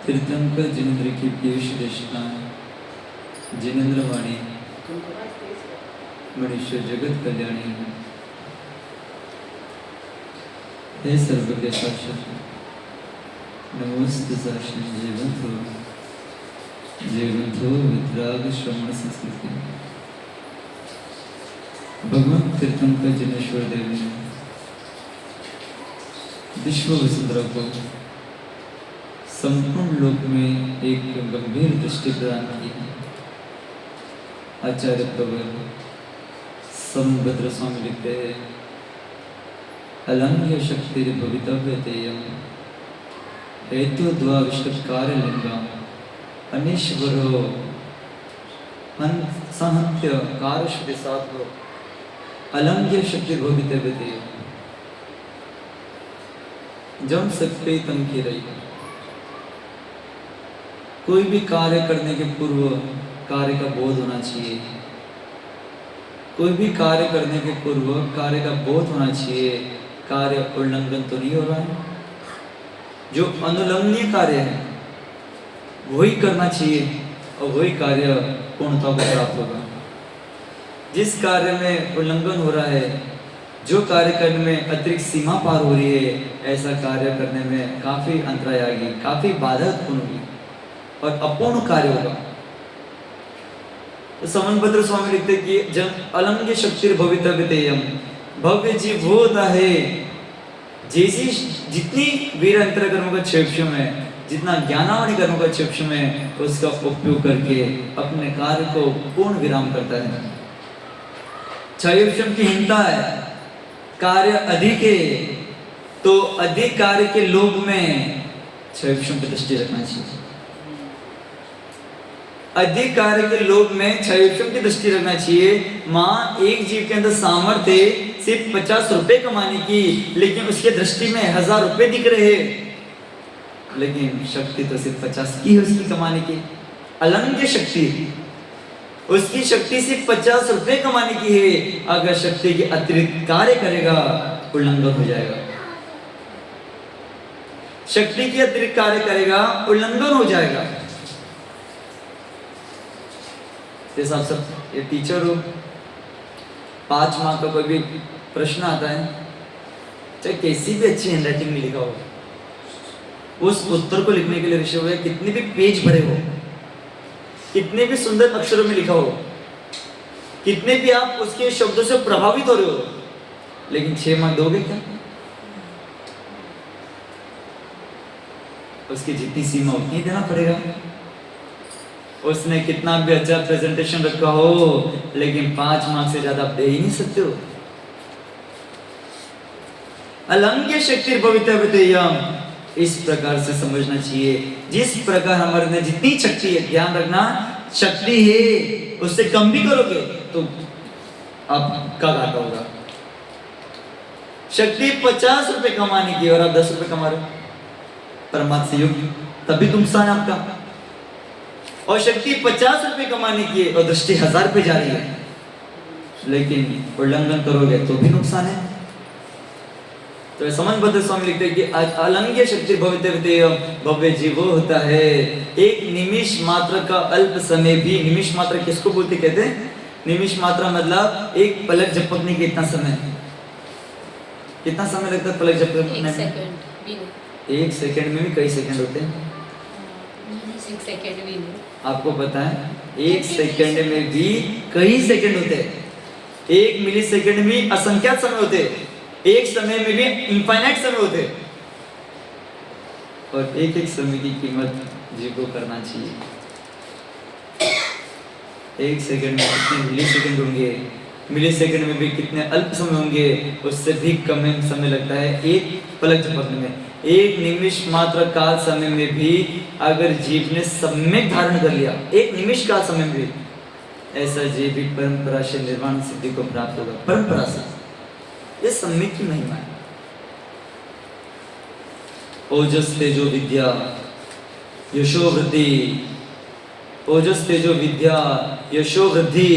तीर्थंकर जिनेंद्र की पीयूष दशना जिनेंद्र वाणी मनुष्य जगत कल्याणी हे सर्व के शासन नमोस्तु शासन जीवंतो वितराग श्रवण संस्कृति भगवान तीर्थंकर जिनेश्वर देव ने विश्व वसुंधरा को संपूर्ण लोक में एक गंभीर दृष्टि प्रदान की है। आचार्य प्रवर संभद्र स्वामी लिखते हैं अलंघ्य शक्ति भवितव्य तेयम हेतु द्वाविष्कार लिंगम अनिश्वरो संहत्य कारश्वति साधो अलंघ्य शक्ति भवितव्य तेयम जम सकते तम की रही। कोई भी कार्य करने के पूर्व कार्य का बोध होना चाहिए। कोई भी कार्य करने के पूर्व कार्य का बोध होना चाहिए। कार्य उल्लंघन तो नहीं हो रहा है। जो अनुल्लंघनीय कार्य है वही करना चाहिए और वही कार्य पूर्णता को प्राप्त होगा। जिस कार्य में उल्लंघन हो रहा है, जो कार्य करने में अतिरिक्त सीमा पार हो रही है, ऐसा कार्य करने में काफी अंतराय आएगी, काफी बाधा उत्पन्न होगी और अपूर्ण कार्य होगा। तो समनभद्र स्वामी लिखते कि जब अलंघ्य शक्ति भवितव्य तेयम भव्य जीव वो होता है जैसी जितनी वीर अंतरकर्म का क्षेम है जितना ज्ञानावनी कर्मों का चक्षु में उसका उपयोग करके अपने कार्य को पूर्ण विराम करता है। क्षयोक्षम की हिंता है, कार्य अधिक है तो अधिक कार्य के लोभ में क्षयोक्षम की दृष्टि रखना चाहिए। अधिक कार्य के लोभ में क्षयोक्षम की दृष्टि रखना चाहिए। माँ एक जीव के अंदर सामर्थ्य सिर्फ 50 रुपए कमाने की, लेकिन उसके दृष्टि में 1000 रुपए दिख रहे, लेकिन शक्ति तो सिर्फ 50 की है उसकी कमाने की। अलंघ्य शक्ति, उसकी शक्ति सिर्फ 50 रुपए कमाने की है। अगर शक्ति के अतिरिक्त कार्य करेगा उल्लंघन हो जाएगा। शक्ति के अतिरिक्त कार्य करेगा उल्लंघन हो जाएगा। जैसे आप सब ये टीचर हो, 5 मार्क का कोई भी प्रश्न आता है, चाहे कैसी भी अच्छी हैंडराइटिंग में लिखा हो, उस उत्तर को लिखने के लिए ऋषि हुए कितने भी पेज भरे हो, कितने भी सुंदर अक्षरों में लिखा हो, कितने भी आप उसके शब्दों से प्रभावित हो रहे हो, लेकिन 6 मार्क दोगे क्या? उसकी जितनी सीमा उतनी देना पड़ेगा। उसने कितना भी अच्छा प्रेजेंटेशन रखा हो, लेकिन 5 मार्क से ज्यादा आप दे ही नहीं सकते हो। अलंघ्य शक्ति भवितव्यम, इस प्रकार से समझना चाहिए। जिस प्रकार हमारे में जितनी शक्ति है, ध्यान रखना, शक्ति है, उससे कम भी करोगे तो आपका घाटा होगा। शक्ति 50 रुपए कमाने की और आप 10 रुपए कमा रहे हो परमात्मा से युक्त, तभी तुम नुकसान है आपका। और शक्ति 50 रुपए कमाने की है और दृष्टि 1000 पे जा रही है, लेकिन उल्लंघन करोगे तो भी नुकसान है। तो समन्वत स्वामी लिखते हैं कि अलंघ्य शक्ति भव्य जीवो होता है। एक निमिष मात्र का अल्प समय भी, निमिष मात्र किसको बोलते कहते हैं? निमिष मात्रा मतलब एक पलक झपकने के इतना समय। कितना समय लगता है पलक झपकने में? 1 सेकंड में भी कई सेकंड होते हैं। 1 सेकंड भी नहीं। आपको पता है 1 सेकंड में भी कई सेकंड होते हैं। 1 मिली सेकंड में असंख्यात समय होते हैं। एक समय में भी इनफाइनाइट समय होते हैं। और एक एक समय की कीमत जीव को करना चाहिए। 1 सेकंड में कितने मिली सेकंड होंगे, मिली सेकंड में भी कितने अल्प समय होंगे, उससे भी कम समय लगता है एक पलक झपकने में। 1 निमिष मात्र काल समय में भी अगर जीव ने सम्यक धारण कर लिया, 1 निमिष काल समय में भी, ऐसा जीव भी परंपरा से निर्वाण सिद्धि को प्राप्त होगा। परंपरा से, ये सम्यक की महिमा है। ओजस तेजो विद्या यशो वृद्धि, ओजस तेजो विद्या यशो वृद्धि।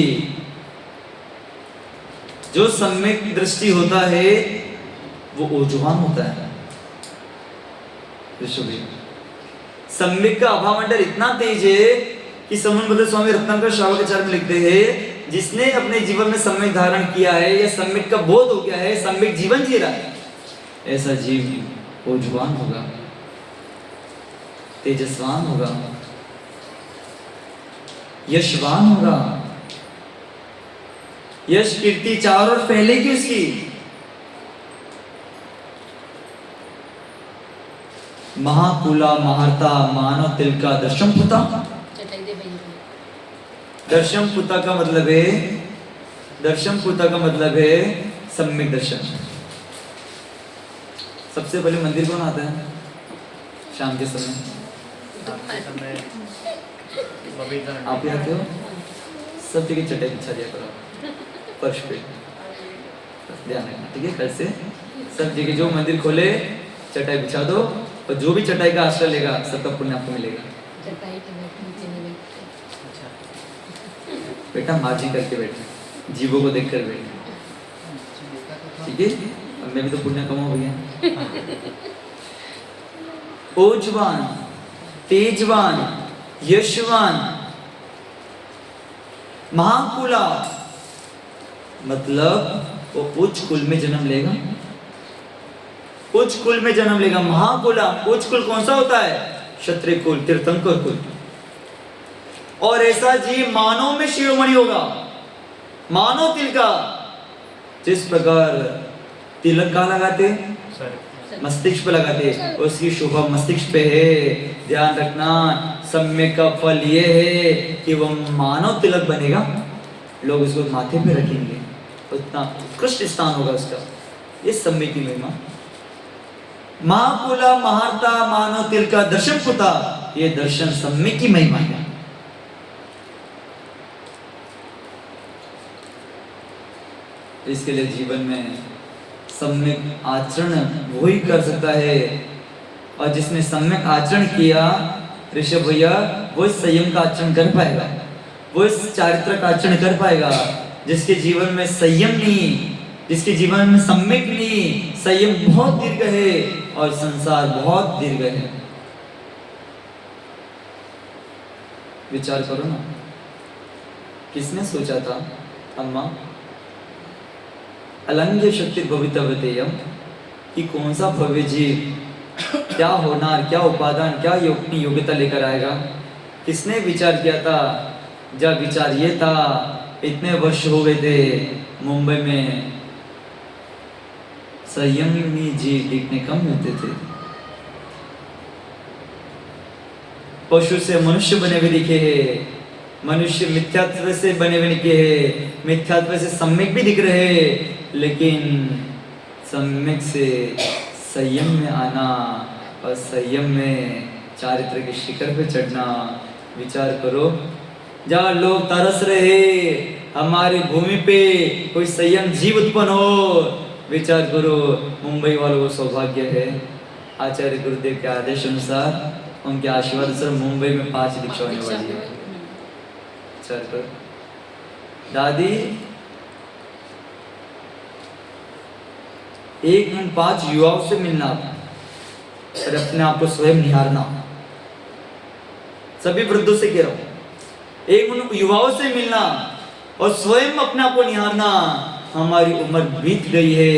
जो सम्यक दृष्टि होता है वो ओजवान होता है। सम्यक का अभामंडल इतना तेज है कि समन्वत स्वामी रत्नाकर श्रावकाचार्य में लिखते हैं, जिसने अपने जीवन में सम्यक धारण किया है या सम्यक का बोध हो गया है, सम्यक जीवन जी रहा है, ऐसा जीव ओजवान होगा, तेजस्वान होगा, यशवान होगा। यश कीर्ति चारों ओर फैलेगी उसकी। महाकुला महारता मानव तिल का दर्शन पुता। दर्शन पुता का मतलब है, दर्शन पुता का मतलब है सम्यक दर्शन। सबसे पहले मंदिर कौन आता है शाम के समय? आप ही आते हो? सब जगह चटाई बिछा दिया करो फर्श पे, ध्यान रखना, ठीक है? कल से सब जगह जो मंदिर खोले चटाई बिछा दो, और जो भी चटाई का आश्रय लेगा सबका पुण्य आपको मिलेगा। बेटा मार्जी करके बैठे, जीवों को देखकर बैठे, ठीक है? अब मैं भी तो पुण्य कमाऊं भैया। ओजवान, तेजवान, यशवान, महाकुला मतलब वो उच्च कुल में जन्म लेगा, उच्च कुल में जन्म लेगा। महाकुला, उच्च कुल कौन सा होता है? क्षत्रिय कुल, तीर्थंकर कुल। और ऐसा जीव मानव में शिरोमणि होगा, मानव तिल का। जिस प्रकार तिलक का लगाते मस्तिष्क पे लगाते, उसकी शोभा मस्तिष्क पे है, ध्यान रखना, सम्यक का फल ये है कि वह मानव तिलक बनेगा, लोग उसको माथे पे रखेंगे, उतना उत्कृष्ट स्थान होगा उसका। ये सम्यक की महिमा। महाकुला महारता मानव तिलक का दर्शन पुता, ये दर्शन सम्यक की महिमा है। इसके लिए जीवन में सम्यक आचरण वही कर सकता है, और जिसने सम्यक आचरण किया ऋषभ भैया, वो संयम का आचरण कर पाएगा, वो इस चारित्र का आचरण कर पाएगा। जिसके जीवन में संयम नहीं, जिसके जीवन में सम्यक नहीं, संयम बहुत दीर्घ है और संसार बहुत दीर्घ है। विचार करो ना, किसने सोचा था अम्मा अलंघ्य शक्ति भवितव्यतेयम कि कौन सा भव्य जीव क्या होनार, क्या उपादान, क्या अपनी योग्यता लेकर आएगा? किसने विचार किया था? जब विचार ये था, इतने वर्ष हो गए थे मुंबई में संयमी जीव दिखने कम मिलते थे, पशु से मनुष्य बने हुए दिखे हैं, मनुष्य मिथ्यात्व से बने हुए दिखे हैं, मिथ्यात्व से सम्यक भी दिख रहे हैं, लेकिन सम्यक से संयम में आना और संयम में चारित्र के शिखर पे चढ़ना। विचार करो, जहाँ लोग तरस रहे हमारी भूमि पे कोई संयम जीव उत्पन्न हो, विचार करो मुंबई वालों को सौभाग्य है। आचार्य गुरुदेव के आदेश अनुसार, उनके आशीर्वाद से मुंबई में 5 दीक्षा होने वाली है। विचार करो दादी, 1 दिन 5 युवाओं से मिलना और अपने आप को स्वयं निहारना। सभी वृद्धों से कह रहा हूं, 1 दिन युवाओं से मिलना और स्वयं अपने आप को निहारना। हमारी उम्र बीत गई है,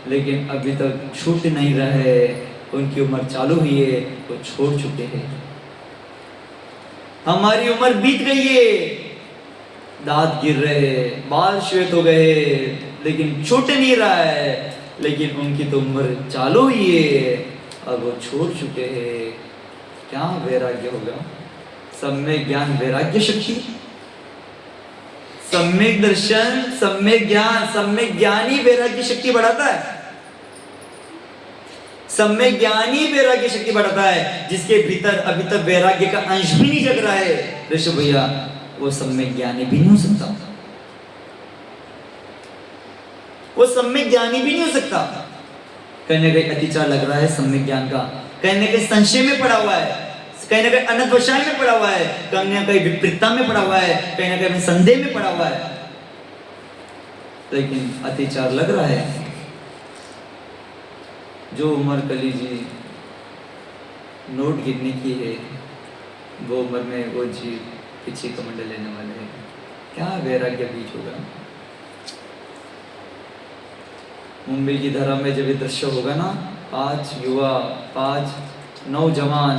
लेकिन अभी तक छूट नहीं रहा है, उनकी उम्र चालू हुई है, वो छोड़ चुके हैं। हमारी उम्र बीत गई है, दांत गिर रहे, बाल श्वेत हो गए, लेकिन छूट नहीं रहा है, लेकिन उनकी तो उम्र चालू हुई है, अब वो छोड़ चुके हैं। क्या वैराग्य होगा? सम्यक ज्ञान वैराग्य शक्ति, सम्यक दर्शन, सम्यक ज्ञान, सम्यक ज्ञान ही वैराग्य शक्ति बढ़ाता है। सम्यक ज्ञान ही वैराग्य शक्ति बढ़ाता है। जिसके भीतर अभी तक वैराग्य का अंश भी नहीं जग रहा है ऋषभ भैया, वो सम्यक ज्ञानी भी नहीं हो सकता, वो सम्यक ज्ञानी भी नहीं हो सकता। कहीं ना कहीं अतिचार लग रहा है सम्यक ज्ञान का, कहीं ना कहीं संशय में पड़ा हुआ है, कहीं ना कहीं अनद्वशाय में पड़ा हुआ है, कहीं ना कहीं विपरीतता में पड़ा हुआ है, कहीं ना कहीं संदेह में पड़ा हुआ है, लेकिन अतिचार लग रहा है। जो उम्र कली जी नोट गिनने की है, वो उम्र में वो जीव पीछे कमंडल लेने वाले हैं। क्या वैराग्य बीच होगा? मुंबई की धरा में जब ये दृश्य होगा ना, 5 युवा, 5 नौजवान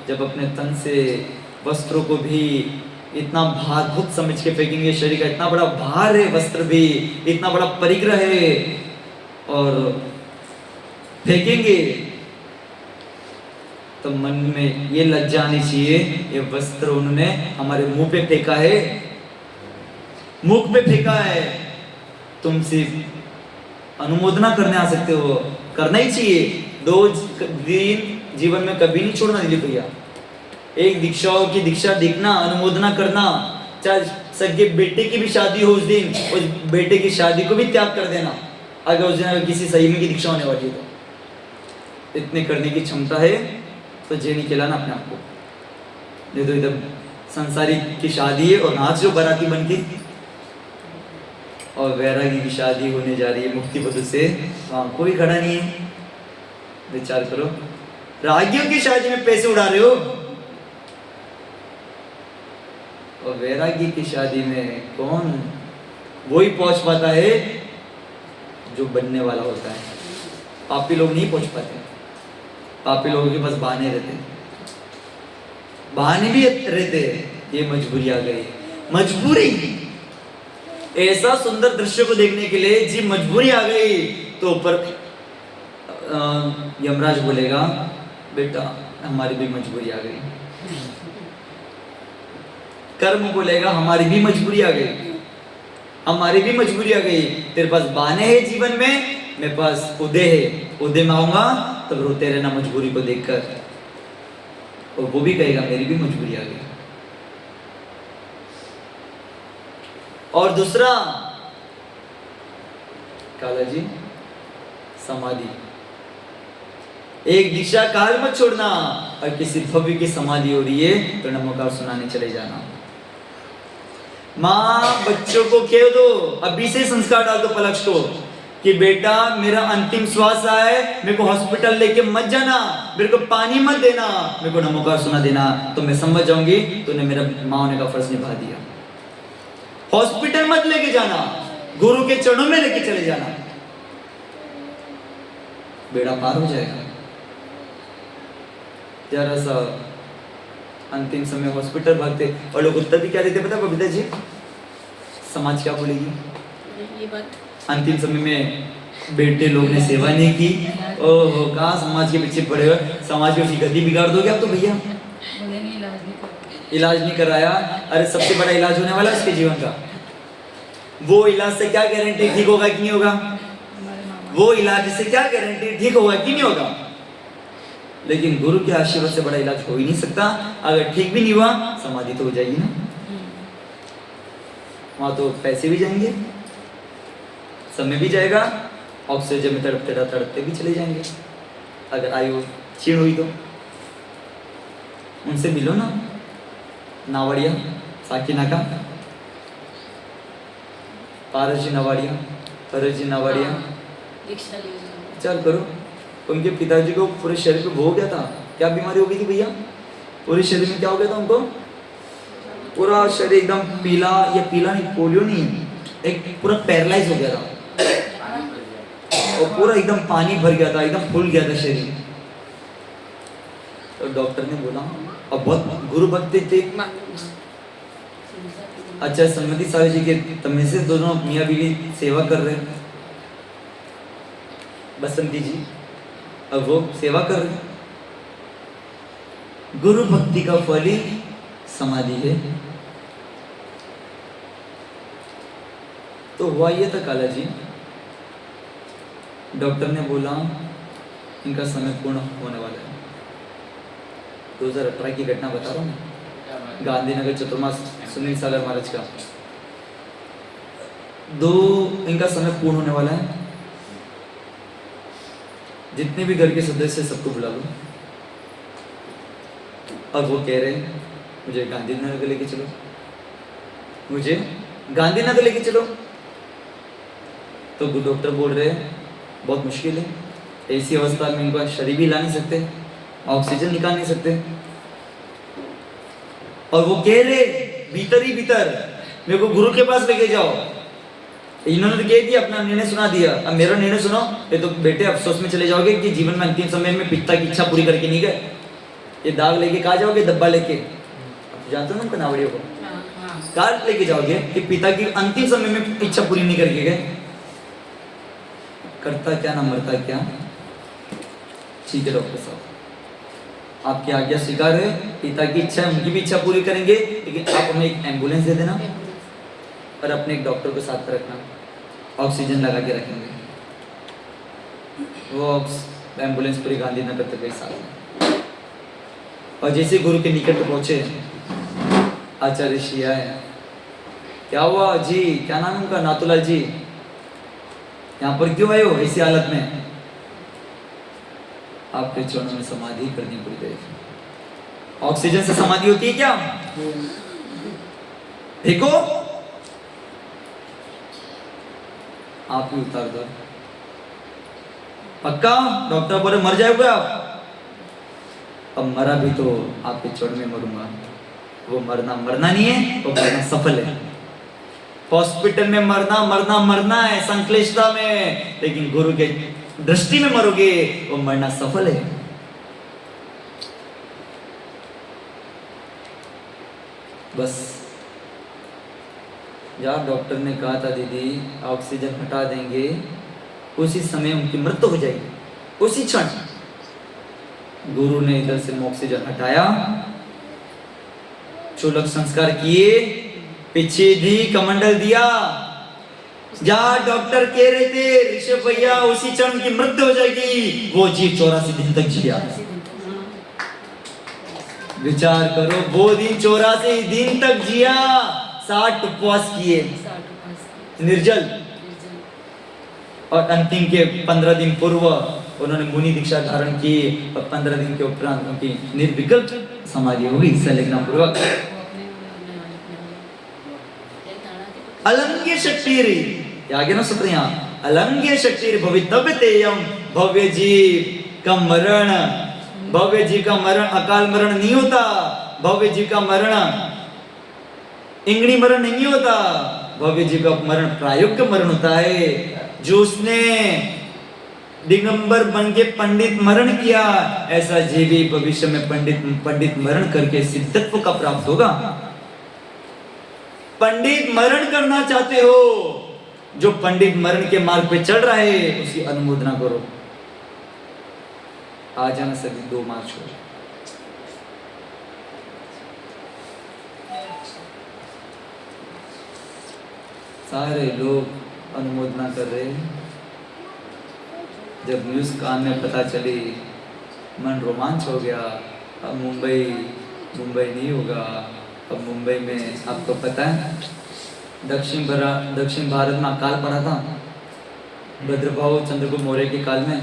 जब अपने तन से वस्त्रों को भी इतना भारभूत समझ के फेंकेंगे, शरीर का इतना बड़ा भार है, वस्त्र भी इतना बड़ा परिग्रह है, और फेंकेंगे तो मन में ये लज्जा आनी चाहिए, ये वस्त्र उन्होंने हमारे मुंह पे फेंका है, मुख पे फेंका है, तुम सिर्फ अनुमोदना करने आ सकते हो, करना ही चाहिए। 2 दिन जीवन में कभी नहीं छोड़ना दिलीप भैया। एक दीक्षाओं की दीक्षा देखना, अनुमोदना करना, चाहे सगे बेटे की भी शादी हो उस दिन, उस बेटे की शादी को भी त्याग कर देना, अगर उस दिन किसी संयमी की दीक्षा होने वाली है तो। इतने करने की क्षमता है तो जेनी खिलाना अपने आप को, नहीं तो इधर संसारी की शादी है और नाच जो बाराती बन के, और वैरागी की शादी होने जा रही है मुक्ति पद से, वहां कोई खड़ा नहीं है। विचार करो, रागियों की शादी में पैसे उड़ा रहे हो, और वैरागी की शादी में कौन वही पहुंच पाता है जो बनने वाला होता है। पापी लोग नहीं पहुंच पाते, पापी लोगों के पास बहाने रहते, बहाने भी रहते, ये मजबूरी आ गई, मजबूरी। ऐसा सुंदर दृश्य को देखने के लिए जी मजबूरी आ गई, तो ऊपर यमराज बोलेगा, बेटा हमारी भी मजबूरी आ गई। कर्म बोलेगा हमारी भी मजबूरी आ गई, हमारी भी मजबूरी आ गई। तेरे पास बहाने हैं जीवन में, मेरे पास उदय है, उदय में आऊंगा तब रोते रहना मजबूरी को देखकर, और वो भी कहेगा मेरी भी मजबूरी आ गई। और दूसरा काला जी समाधि, एक दिशा काल मत छोड़ना, और किसी भव्य की समाधि हो रही है तो नमोकार सुनाने चले जाना। माँ बच्चों को कह दो, अभी से संस्कार डाल दो पलक्ष को कि बेटा मेरा अंतिम श्वास आए, मेरे को हॉस्पिटल लेके मत जाना, मेरे को पानी मत देना, मेरे को नमोकार सुना देना, तो मैं समझ जाऊंगी तूने मेरा माँ होने का फर्ज निभा दिया। हॉस्पिटल मत लेके जाना, गुरु के चरणों में लेके चले जाना, बेड़ा पार हो जाएगा। जरा सा अंतिम समय हॉस्पिटल भागते, और लोग उत्तर भी क्या देते पता बबीता जी? समाज क्या बोलेगी? ये बात अंतिम समय में बेटे लोग ने सेवा नहीं की, ओहो कहाँ समाज के पीछे पड़े हो, समाज की उसकी गति बिगाड़ दोगे आप तो भैया। इलाज नहीं कराया, अरे सबसे बड़ा इलाज होने वाला उसके जीवन का, वो इलाज से क्या गारंटी ठीक होगा कि नहीं होगा? वो इलाज से क्या गारंटी ठीक होगा कि नहीं होगा? लेकिन गुरु के आशीर्वाद से बड़ा इलाज हो ही नहीं सकता। अगर ठीक भी नहीं हुआ समाधि तो हो जाएगी ना, वहां तो पैसे भी जाएंगे, समय भी जाएगा, ऑक्सीजन में तड़पते तड़पते भी चले जाएंगे। अगर आयु क्षीण हुई तो उनसे मिलो ना, नावड़िया साकिना का, पारस जी नवाड़िया, परस जी नवाड़िया, दीक्षा लीजिए। चल करो। उनके पिताजी को पूरे शरीर पे हो गया था, क्या बीमारी हो गई थी भैया? पूरे शरीर में क्या हो गया था उनको? पूरा शरीर एकदम पीला, या पीला नहीं, पोलियो नहीं, एक पूरा पैरालाइज हो गया था, और पूरा एकदम पानी भर गया था, एकदम फूल गया था शरीर। तो डॉक्टर ने बोला, और बहुत गुरु भक्ति थे। अच्छा सम्मति साहब जी के तमें से दोनों मियाँ बीवी सेवा कर रहे, बसंती जी, अब वो सेवा कर रहे। गुरु भक्ति का फल ही समाधि है। तो हुआ ये था काला जी, डॉक्टर ने बोला इनका समय पूर्ण होने वाला है। 2018 की घटना बता रहा हूँ, गांधीनगर चतुर्मास सुनील सागर महाराज का, इनका समय पूर्ण होने वाला है। जितने भी घर के सदस्य सबको बुला लो। और वो कह रहे हैं मुझे गांधीनगर लेके चलो, मुझे गांधीनगर लेके चलो। तो डॉक्टर बोल रहे हैं बहुत मुश्किल है, ऐसी अवस्था में इनका शरीर भी हिला नहीं सकते, ऑक्सीजन निकाल नहीं सकते। और वो कह रहे भीतर ही भीतर मेरे को गुरु के पास लेके जाओ। इन्होंने तो कह दिया, अपना निर्णय सुना दिया, अब मेरा निर्णय सुनो। ये तो बेटे अफसोस में चले जाओगे कि जीवन में अंतिम समय में पिता की इच्छा पूरी करके नहीं गए। ये दाग लेके कहा जाओगे, डब्बा लेके, जानते हो ना कनावड़ियों को, कार्ड लेके जाओगे कि पिता की अंतिम समय में इच्छा पूरी नहीं करके गए। करता क्या ना मरता क्या। ठीक है डॉक्टर साहब, आपकी आज्ञा स्वीकार है, पिता की इच्छा है, उनकी भी इच्छा पूरी करेंगे, लेकिन आप हमें एक एम्बुलेंस दे देना और अपने एक डॉक्टर को साथ रखना, ऑक्सीजन लगा के रखेंगे। वो एम्बुलेंस पूरी गांधीनगर तक गई साथ में। और जैसे गुरु के निकट पहुंचे, आचार्य श्री आए, क्या हुआ जी, क्या नाम है उनका, नाथूलाल जी, यहाँ पर क्यों आए हो ऐसी हालत में? आपके चरणों में समाधि करनी पड़ गई। ऑक्सीजन से समाधि होती है क्या? देखो आप भी उतार दो। पक्का? डॉक्टर बोले मर जाओगे आप। अब मरा भी तो आपके चरण में मरूंगा। वो मरना नहीं है, वो मरना सफल है। हॉस्पिटल में मरना है संक्लिष्टता में, लेकिन गुरु के दृष्टि में मरोगे वो मरना सफल है। बस जब डॉक्टर ने कहा था दीदी ऑक्सीजन हटा देंगे, उसी समय उनकी मृत्यु हो जाएगी, उसी क्षण। गुरु ने इधर से ऑक्सीजन हटाया, चोलक संस्कार किए, पीछे धी कमंडल दिया। जहाँ डॉक्टर कह रहे थे ऋषभ भैया उसी क्षण की मृत्यु हो जाएगी, वो जी 84 दिन तक जिया। विचार करो, वो दिन 84 दिन तक जिया, 60 उपवास किए निर्जल, और अंतिम के 15 दिन पूर्व उन्होंने मुनि दीक्षा धारण की, और 15 दिन के उपरांत उनकी निर्विकल्प समाधि हो गई संलग्न पूर्वक। अलंघ्य शक्ति रे, आगे ना सूत्र यहाँ, अलंघ्य शक्ति भवितव्यतेयम, भव्य जीव का मरण, भव्य जी का मरण अकाल मरण नहीं होता, भव्य जी का मरण इंगड़ी मरण नहीं होता, भव्य जी का मरण प्रायोगिक मरण होता है। जो उसने दिगंबर बन के पंडित मरण किया, ऐसा जीवी भविष्य में पंडित मरण करके सिद्धत्व का प्राप्त होगा। पंडित मरण करना चाहते हो, जो पंडित मरण के मार्ग पे चल रहा है उसकी अनुमोदना करो। आ जाना सभी 2 मार्च को। सारे लोग अनुमोदना कर रहे हैं। जब न्यूज़ कान में पता चली, मन रोमांच हो गया। अब मुंबई नहीं होगा। अब मुंबई में आपको पता है दक्षिण भारत में अकाल पड़ा था भद्रभाव चंद्रगुप्त मौर्य के काल में।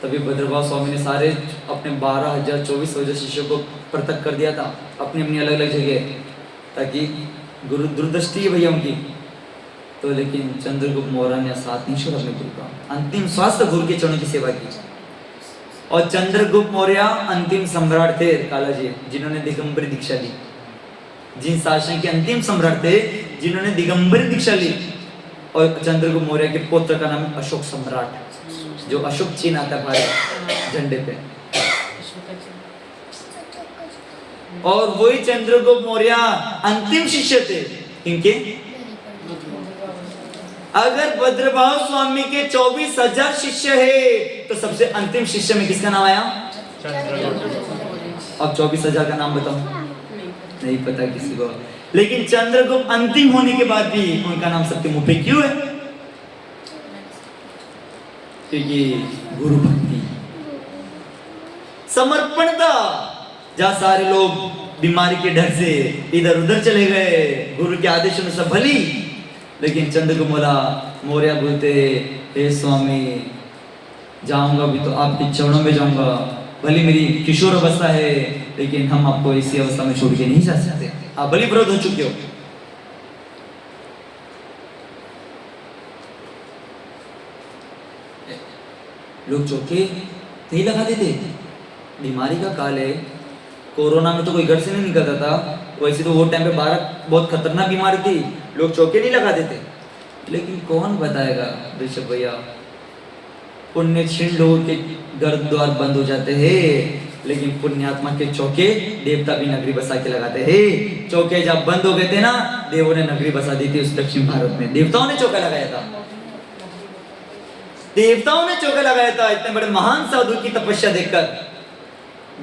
तभी भद्रभाव स्वामी ने सारे अपने 12,024 शिष्यों को पृथक कर दिया था अपनी अपनी अलग अलग जगह, ताकि गुरु दूरदृष्टि है भैया उनकी। तो लेकिन चंद्रगुप्त मौर्य ने साथ नहीं छोड़ा अपने गुरु का, अंतिम श्वास तक गुरु के चरणों की सेवा की। और चंद्रगुप्त मौर्य अंतिम सम्राट थे कालाजी, जिन्होंने दिगंबरी दीक्षा ली। जिन शासन के अंतिम सम्राट थे जिन्होंने दिगंबरी दीक्षा ली। और चंद्रगुप्त मौर्य के पुत्र का नाम अशोक सम्राट, जो अशोक चिन्ह आता है भारत झंडे पे। और वही चंद्रगुप्त मौर्य अंतिम शिष्य थे इनके। अगर भद्रभाव स्वामी के 24,000 शिष्य है तो सबसे अंतिम शिष्य में किसका नाम आया? अब 24,000 का नाम बताओ, नहीं पता किसी को। लेकिन चंद्रगुप्त अंतिम होने के बाद भी उनका नाम सबके मुंह पे क्यों है? क्योंकि गुरु भक्ति, समर्पण था। जहां सारे लोग बीमारी के डर से इधर उधर चले गए, गुरु के आदेश में सब भली। लेकिन चंद्रगुप्त मौर्य बोलते, हे स्वामी जाऊंगा भी तो आपके चरणों में जाऊंगा, भली मेरी किशोर अवस्था है, लेकिन हम आपको इसी अवस्था में छोड़ के नहीं जा सकते, आप बलि विरोध हो चुके हो। लोग चौके नहीं लगाते थे। बीमारी का काल है, कोरोना में तो कोई घर से नहीं निकलता था। वैसे तो वो टाइम पे भारत बहुत खतरनाक बीमारी थी, लोग चौके नहीं लगाते थे। लेकिन कौन बताएगा ऋषभ भैया, पुण्य क्षीण लोगों के घर द्वार बंद हो जाते हैं, लेकिन पुण्यात्मा के चौके देवता भी नगरी बसा के लगाते हैं। चौके जब बंद हो गए थे ना, देवों ने नगरी बसा दी थी उस दक्षिण भारत में। देवताओं ने चौका लगाया था, देवताओं ने चौका लगाया था। इतने बड़े महान साधु की तपस्या देखकर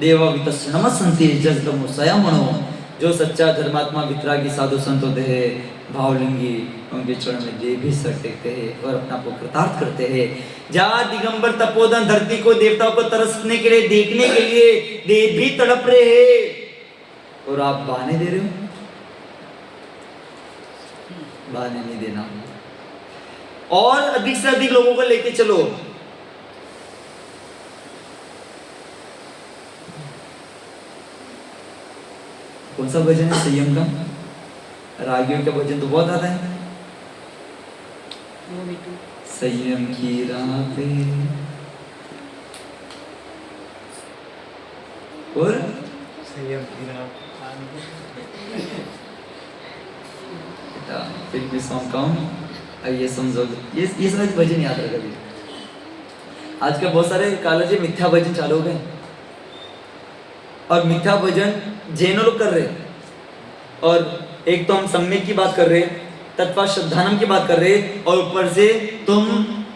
देवा वितस्नमसंति जजतमो स्वयमनो, जो सच्चा धर्मात्मा वितरागी साधु संत होते हैं, भावलिंगी, उनके चरण में देव भी सर टेकते हैं और अपना को कृतार्थ करते हैं। जहाँ दिगंबर तपोधन धरती को देवताओं को तरसने के लिए, देखने के लिए देव भी तड़प रहे हैं, और आप बहाने दे रहे हो। बहाने नहीं देना, और अधिक से अधिक लोगों को लेके चलो। कौन सा भजन है संयम का? रागियों का भजन तो बहुत आता है। संयम की राह पे, और संयम की राह फिल्मी सॉन्ग का ये समझो, ये समझ भजन याद रखा कभी। आजकल बहुत सारे कालेज मिथ्या भजन चालू हो गए, और मिथ्या भजन जैन लोग कर रहे हैं। और एक तो हम सम्यक की बात कर रहे हैं, तत्वा श्रद्धानम की बात कर रहे हैं, और ऊपर से तुम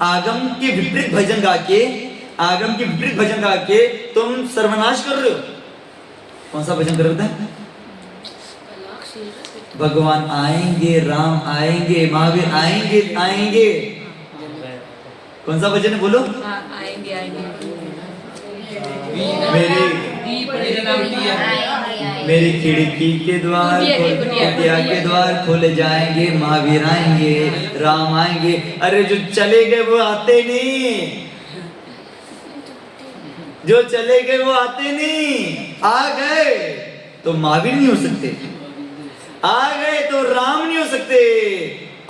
आगम के विपरीत भजन गा के आगम के विपरीत भजन गा के तुम सर्वनाश कर रहे हो। कौन सा भजन कर रहे थे? कलाक्षील रस। भगवान आएंगे, राम आएंगे, महावीर आएंगे, आएंगे। कौन सा भजन है बोलो? हाँ, आएंगे आएंगे। मेरी खिड़की के द्वार कुटिया के द्वार खोले जाएंगे, महावीर आएंगे, राम आएंगे। अरे जो चले गए वो आते नहीं, जो चले गए वो आते नहीं। आ गए तो महावीर नहीं हो सकते, आ गए तो राम नहीं हो सकते,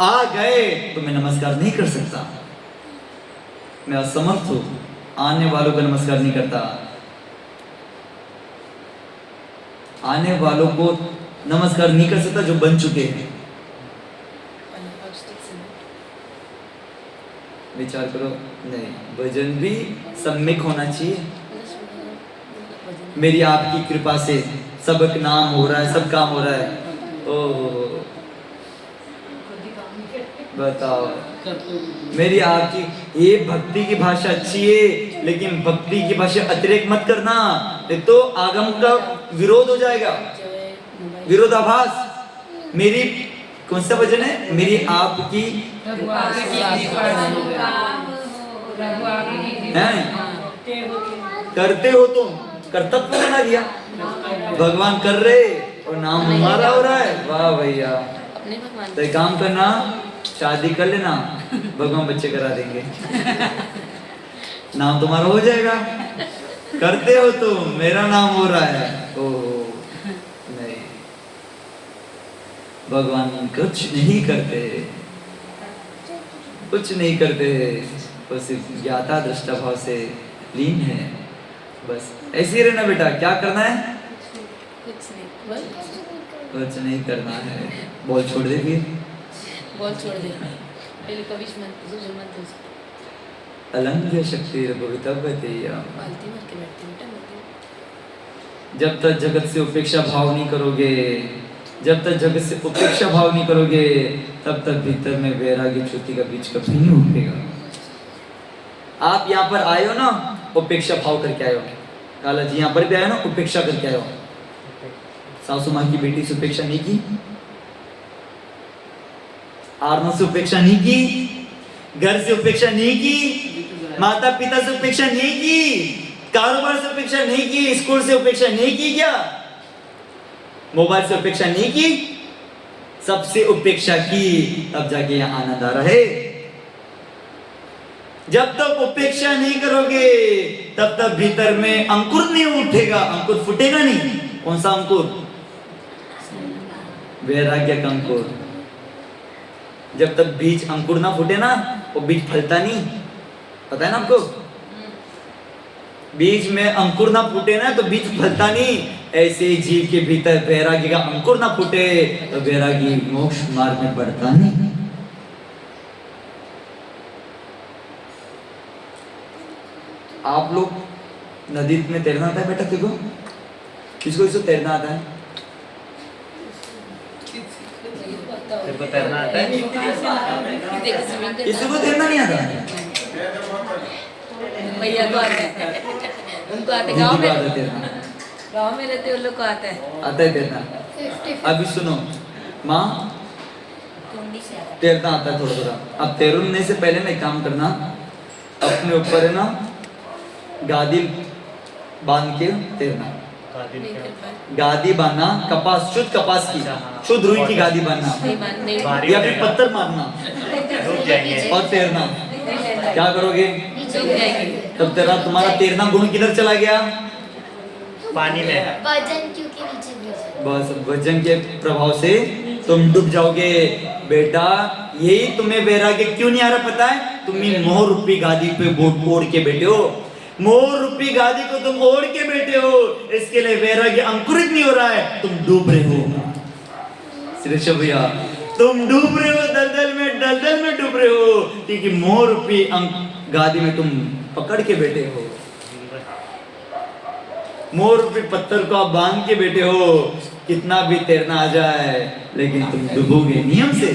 आ गए तो मैं नमस्कार नहीं कर सकता। मैं असमर्थ हूं, आने वालों का नमस्कार नहीं करता। आने वालों को नमस्कार नहीं कर सकता जो बन चुके हैं। विचार करो, नहीं, भजन भी सम्यक होना चाहिए। मेरी आपकी कृपा से सबक नाम हो रहा है, सब काम हो रहा है। ओह बताओ, मेरी आपकी ये भक्ति की भाषा अच्छी है, लेकिन भक्ति की भाषा अतिरेक मत करना, नहीं तो आगम का विरोध हो जाएगा, विरोधाभास। मेरी कौन सा भजन है? मेरी आपकी करते हो तुम, कर्तव्य बना दिया। भगवान कर रहे और नाम हमारा हो रहा है। वाह भैया, तो एक काम करना, शादी कर लेना, भगवान बच्चे करा देंगे, नाम तुम्हारा हो जाएगा। करते हो तुम, मेरा नाम हो रहा है। ओह नहीं, भगवान कुछ नहीं करते, कुछ नहीं करते, वो सिर्फ ज्ञाता दृष्टा भाव से लीन है। बस ऐसे ही रहना बेटा। क्या करना है? कुछ नहीं करना है। बोल छोड़ दे, फिर बॉल छोड़ दे। पहले कभी मत अलंघ्य शक्ति भवितव्यतेय। पालती मत के बैठती बेटा, मत। जब तक जगत से उपेक्षा भाव नहीं करोगे, जब तक जगत से उपेक्षा भाव नहीं करोगे, तब तक भीतर में वैराग्य च्युति का बीज कभी नहीं उठेगा। आप यहाँ पर आए हो ना, उपेक्षा भाव करके आए हो। काला जी यहाँ पर भी आए ना, उपेक्षा करके आए हो। सासू माँ की बेटी से उपेक्षा नहीं की, आत्मा से उपेक्षा नहीं की, घर से उपेक्षा नहीं की, माता पिता से उपेक्षा नहीं की, कारोबार से उपेक्षा नहीं की, स्कूल से उपेक्षा नहीं की, क्या मोबाइल से उपेक्षा नहीं की, सबसे उपेक्षा की, तब जाके यहाँ आनंद आ रहा है। जब तक उपेक्षा नहीं करोगे, तब तक भीतर में अंकुर नहीं उठेगा, अंकुर फूटेगा नहीं। कौन सा अंकुर? वैराग्य का अंकुर। जब तक बीज अंकुर ना फूटे ना, वो बीज फलता नहीं। पता है ना आपको? बीज में अंकुर ना फूटे ना, तो बीज फलता नहीं। ऐसे ही जीव के भीतर वैराग्य का अंकुर ना फूटे, तो वैरागी मोक्ष मार्ग में बढ़ता नहीं। आप लोग नदी में तैरना आता है बेटा? देखो, किसको किसको तैरना आता है? तेरे तैरना आता है? किसी को तैरना नहीं आता? भैया को आता है, उनको आता है। गाँव में तैरना, गाँव में रहते उन लोग को आता है, आता है तैरना। अभी सुनो माँ, तैरना आता है थोड़ा थोड़ा। अब तैरने से पहले ना एक काम करना, अपने ऊपर है ना गादी बांध के तैरना। गादी बांधना, कपास, शुद्ध कपास की, शुद्ध रुई की गादी बांधना, या फिर पत्थर मारना और तैरना। क्या करोगे? तब तेरा तुम्हारा तैरना गुण किधर चला गया? पानी में। वजन क्योंकि नीचे गिर जाए। बस वजन के प्रभाव से तुम डूब जाओगे बेटा। यही तुम्हें वैराग्य क्यों नहीं आ रहा पता है? तुम मोह रूपी गादी पे बोट ओढ़ के बैठे हो, मोह रूपी गादी को तुम ओढ़ के बैठे हो, इसके लिए वैराग्य अंकुरित नहीं हो रहा है, तुम डूब रहे हो। श्री भैया, तुम डूब रहे हो, दलदल में डूब रहे हो, क्योंकि मोह रूपी गादी में तुम पकड़ के बैठे हो। मोह रूपी पत्थर को आप बांध के बैठे हो। कितना भी तैरना आ जाए, लेकिन तुम डूबोगे नियम से।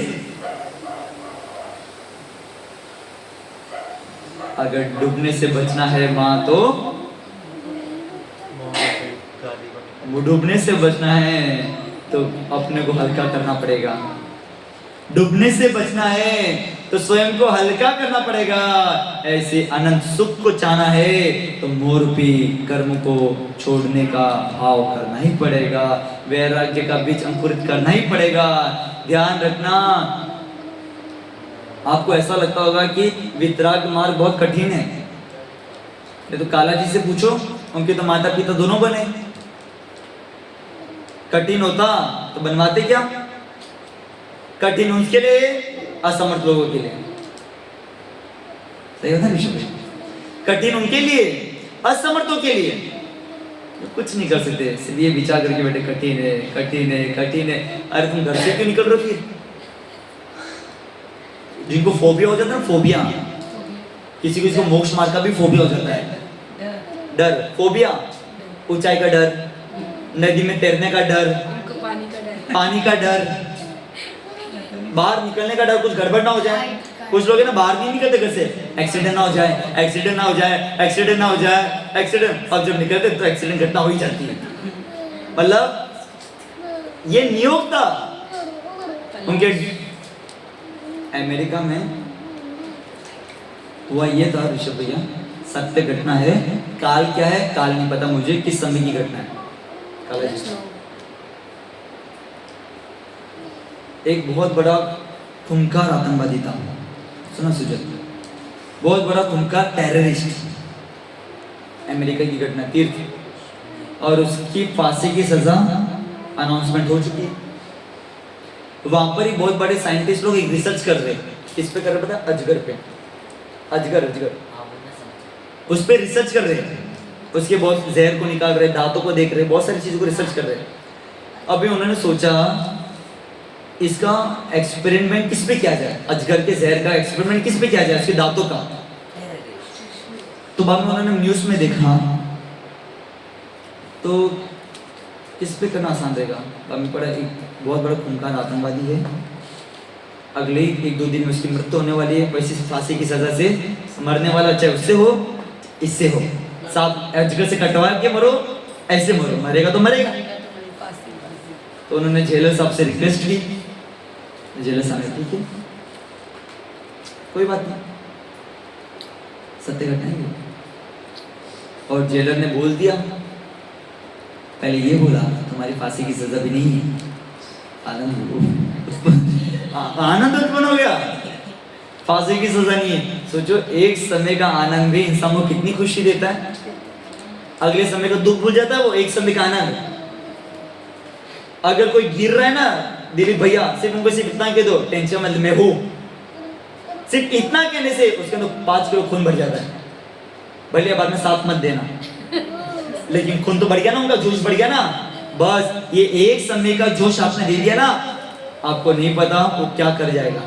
अगर डूबने से बचना है माँ तो डूबने से बचना है तो अपने को हल्का करना पड़ेगा। डूबने से बचना है तो स्वयं को हल्का करना पड़ेगा। ऐसे अनंत सुख को चाहना है तो मोहरूपी कर्म को छोड़ने का भाव करना ही पड़ेगा। वैराग्य का बीज अंकुरित करना ही पड़ेगा। ध्यान रखना, आपको ऐसा लगता होगा कि वितराग मार्ग बहुत कठिन है। ये तो काला जी से पूछो, उनके तो माता पिता दोनों बने। कठिन होता तो बनवाते क्या? कठिन उनके लिए, असमर्थ लोगों के लिए। सही होता है ऋषभ? कठिन उनके लिए, असमर्थों के लिए। तो कुछ नहीं कर सकते, सिर्फ ये विचार करके बैठे कठिन है, कठिन है, कठिन है। अरे तुम घर से क्यों निकल रहे हो फिर? जिनको फोबिया हो जाता है ना, फोबिया, किसी किसी को मोक्ष मार्ग का भी फोबिया हो जाता है। डर, फोबिया, ऊंचाई का डर, नदी में तैरने का डर, पानी का डर, बाहर निकलने का डर, कुछ गड़बड़ ना हो जाए। कुछ लोग है ना बाहर नहीं निकलते घर से, एक्सीडेंट ना हो जाए, एक्सीडेंट ना हो जाए, एक्सीडेंट ना हो जाए, एक्सीडेंट। अब जब निकलते तो एक्सीडेंट घटना हो ही जाती है। मतलब ये नियोग था उनके। अमेरिका में हुआ ये था ऋषभ भैया, सत्य घटना है। काल क्या है? काल नहीं पता मुझे, किस समय की घटना है। एक बहुत बड़ा खूंखार आतंकवादी था, सुना सुजन? बहुत बड़ा खूंखार टेररिस्ट, अमेरिका की घटना, तीर्थ, और उसकी फांसी की सजा अनाउंसमेंट हो चुकी है। वहां पर ही बहुत बड़े साइंटिस्ट लोग एक रिसर्च कर रहे हैं। किस पे कर रहे पता? अजगर पे। अजगर उस पे रिसर्च कर रहे हैं। उसके बहुत जहर को निकाल रहे, दांतों को देख रहे, बहुत सारी चीजों को रिसर्च कर रहे हैं। अभी उन्होंने सोचा इसका एक्सपेरिमेंट किस पे किया जाए, अजगर के जहर का एक्सपेरिमेंट किस पे किया जाए, उसके दांतों का। तो बाद में उन्होंने न्यूज में देखा तो किस पे करना आसान रहेगा। बाद में पड़ा एक बहुत बड़ा खूंखार आतंकवादी है, अगले 1-2 दिन में उसकी मृत्यु होने वाली है, वैसे फांसी की सजा से मरने वाला, चाहे उससे हो इससे हो, साथ अजगर से कटवा के मरो, ऐसे मरो, मरेगा तो मरेगा। तो उन्होंने जेलर साहब से रिक्वेस्ट की, जेलर साहब ने ठीक है, कोई बात नहीं, सत्य घटना है। और जेलर ने बोल दिया, पहले ये बोला तुम्हारी फांसी की सजा भी नहीं है। आनंद उत्पन्न हो गया, फांसी की सजा नहीं है। सोचो, एक समय का आनंद भी इंसान को कितनी खुशी देता है। अगले समय का दुख भूल जाता है वो, एक समय का आनंद। अगर कोई गिर रहा है ना, दिलीप भैया सिर्फ उनको सिर्फ इतना कह दो, टेंशन मत, मैं हूं। सिर्फ इतना कहने से उसके अंदर 5 किलो खून बढ़ जाता है। भले बाद में साथ मत देना, लेकिन खून तो बढ़ गया ना, उनका जोश बढ़ गया ना। बस ये एक समय का जोश आपने दे दिया ना, आपको नहीं पता वो क्या कर जाएगा।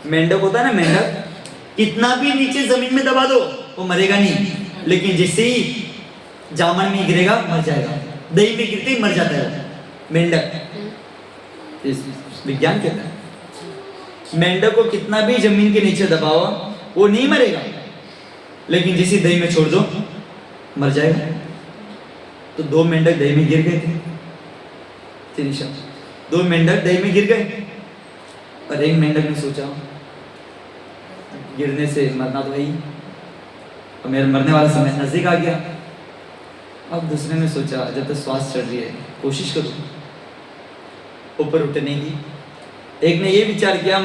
मेंढक होता है ना, मेंढक कितना भी नीचे जमीन में दबा दो वो मरेगा नहीं, लेकिन जैसे ही जामन में गिरेगा मर जाएगा, दही में गिरते ही मर जाता है मेंढक। विज्ञान कहता है मेंढक को कितना भी जमीन के नीचे दबाओ वो नहीं मरेगा, लेकिन जैसे दही में छोड़ दो मर जाएगा। तो 2 मेंढक दही में गिर गए थे, 2 मेंढक दही में गिर गए, और एक मेंढक ने सोचा गिरने से मरना तो है ही, और मेरा मरने वाला समय नजदीक आ गया। अब दूसरे ने सोचा जब तक श्वास चढ़ रही है कोशिश करो ऊपर उठने की। एक ने ये विचार किया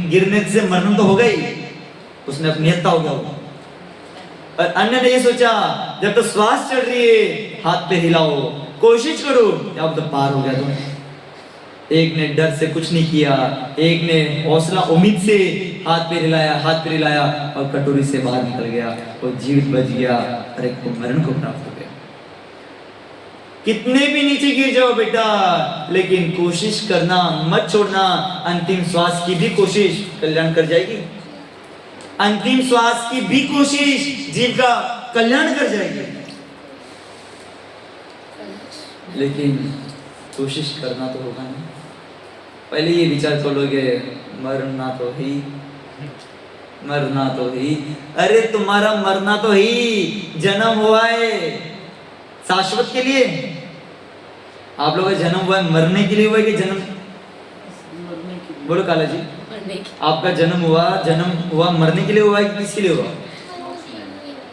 गिरने से मरना तो होगा ही, उसने अपनी हत्या हो गया वो। और अन्य ने ये सोचा जब तक श्वास चढ़ रही है हाथ पे हिलाओ, कोशिश करो, अब तो पार हो गया तुम। एक ने डर से कुछ नहीं किया, एक ने हौसला उम्मीद से हाथ पे हिलाया और कटोरी से बाहर निकल गया, और जीवित बच गया, और एक को मरण को प्राप्त हो गया। कितने भी नीचे गिर जाओ बेटा, लेकिन कोशिश करना मत छोड़ना। अंतिम श्वास की भी कोशिश कल्याण कर जाएगी, अंतिम श्वास की भी कोशिश जीव का कल्याण कर जाएगी, लेकिन कोशिश करना तो होगा नहीं। पहले ये विचार कर लोगे मरना तो ही, मरना तो ही, अरे तुम्हारा मरना तो ही, जन्म हुआ है शाश्वत के लिए। आप लोगों का जन्म हुआ है मरने के लिए हुआ है कि जन्म, बोलो काला जी, मरने की, आपका जन्म हुआ मरने के लिए हुआ है कि किसके लिए हुआ?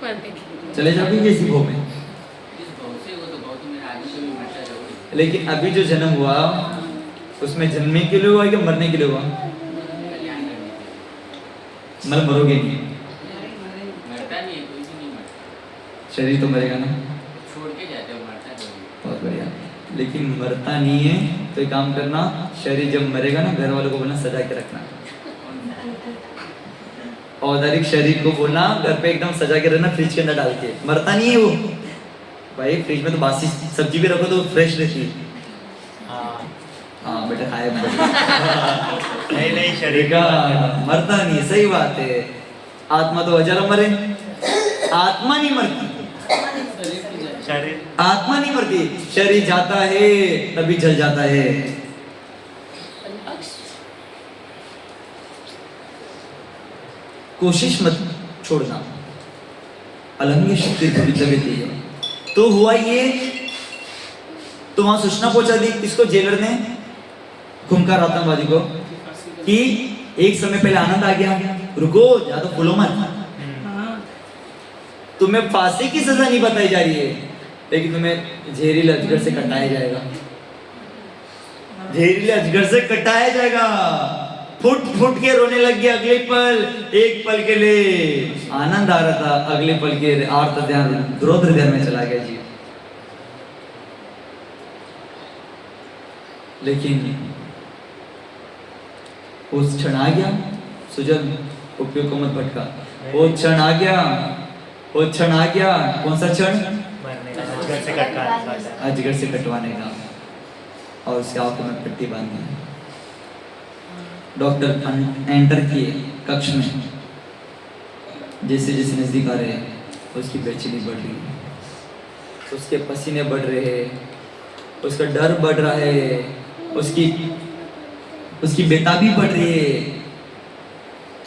मरने की। चले जाओगे किसी भो में, लेकिन अभी जो जन्म हुआ उसमें जन्मने के लिए हुआ है कि मरने के लिए हुआ? मतलब मरोगे नहीं, शरीर तो मरेगा ना, बहुत बढ़िया। लेकिन मरता नहीं है तो एक काम करना, शरीर जब मरेगा ना घर वालों को बोलना सजा के रखना, औदारिक शरीर को बोलना घर पे एकदम सजा के रखना, फ्रिज के अंदर डाल के। मरता नहीं है वो भाई, फ्रिज में तो बासी सब्जी भी रखो तो फ्रेश रहती है। हाँ बेटा खाए नहीं शरीर का मरता नहीं है, सही बात है। आत्मा तो अजर अमर है, आत्मा नहीं मरती, शरीर आत्मा नहीं मरती, शरीर जाता है तभी जल जाता है। कोशिश मत छोड़ना, अलंघ्य शक्ति भवितव्य है। तो हुआ ये, तो वहां सूचना पहुंचा दी किसको? जेलर ने खूंखार आतंकवादी को, कि एक समय पहले आनंद आ गया, रुको ज्यादा फूलो मत, तुम्हें फांसी की सजा नहीं बताई जा रही है, लेकिन तुम्हें जहरीले अजगर से कटाया जाएगा, जहरीले अजगर से कटाया जाएगा। फुट फुट के रोने लग गया अगले पल, एक पल के लिए आनंद आ रहा था, अगले पल के आर्त ध्यान द्रोद्र ध्यान में चला गया जी। लेकिन उस क्षण आ गया, सुजल उपयोग को मत भटका, वो क्षण आ गया, वो क्षण आ गया। कौन सा क्षण? अजगर से कटवाने का, और उसके आंखों में पट्टी बांधी। डॉक्टर एंटर किए कक्ष में, जैसे जैसे नजदीक आ रहे हैं उसकी बेचैनी बढ़ रही है, उसके पसीने बढ़ रहे हैं, उसका डर बढ़ रहा है, उसकी बेताबी बढ़ रही है,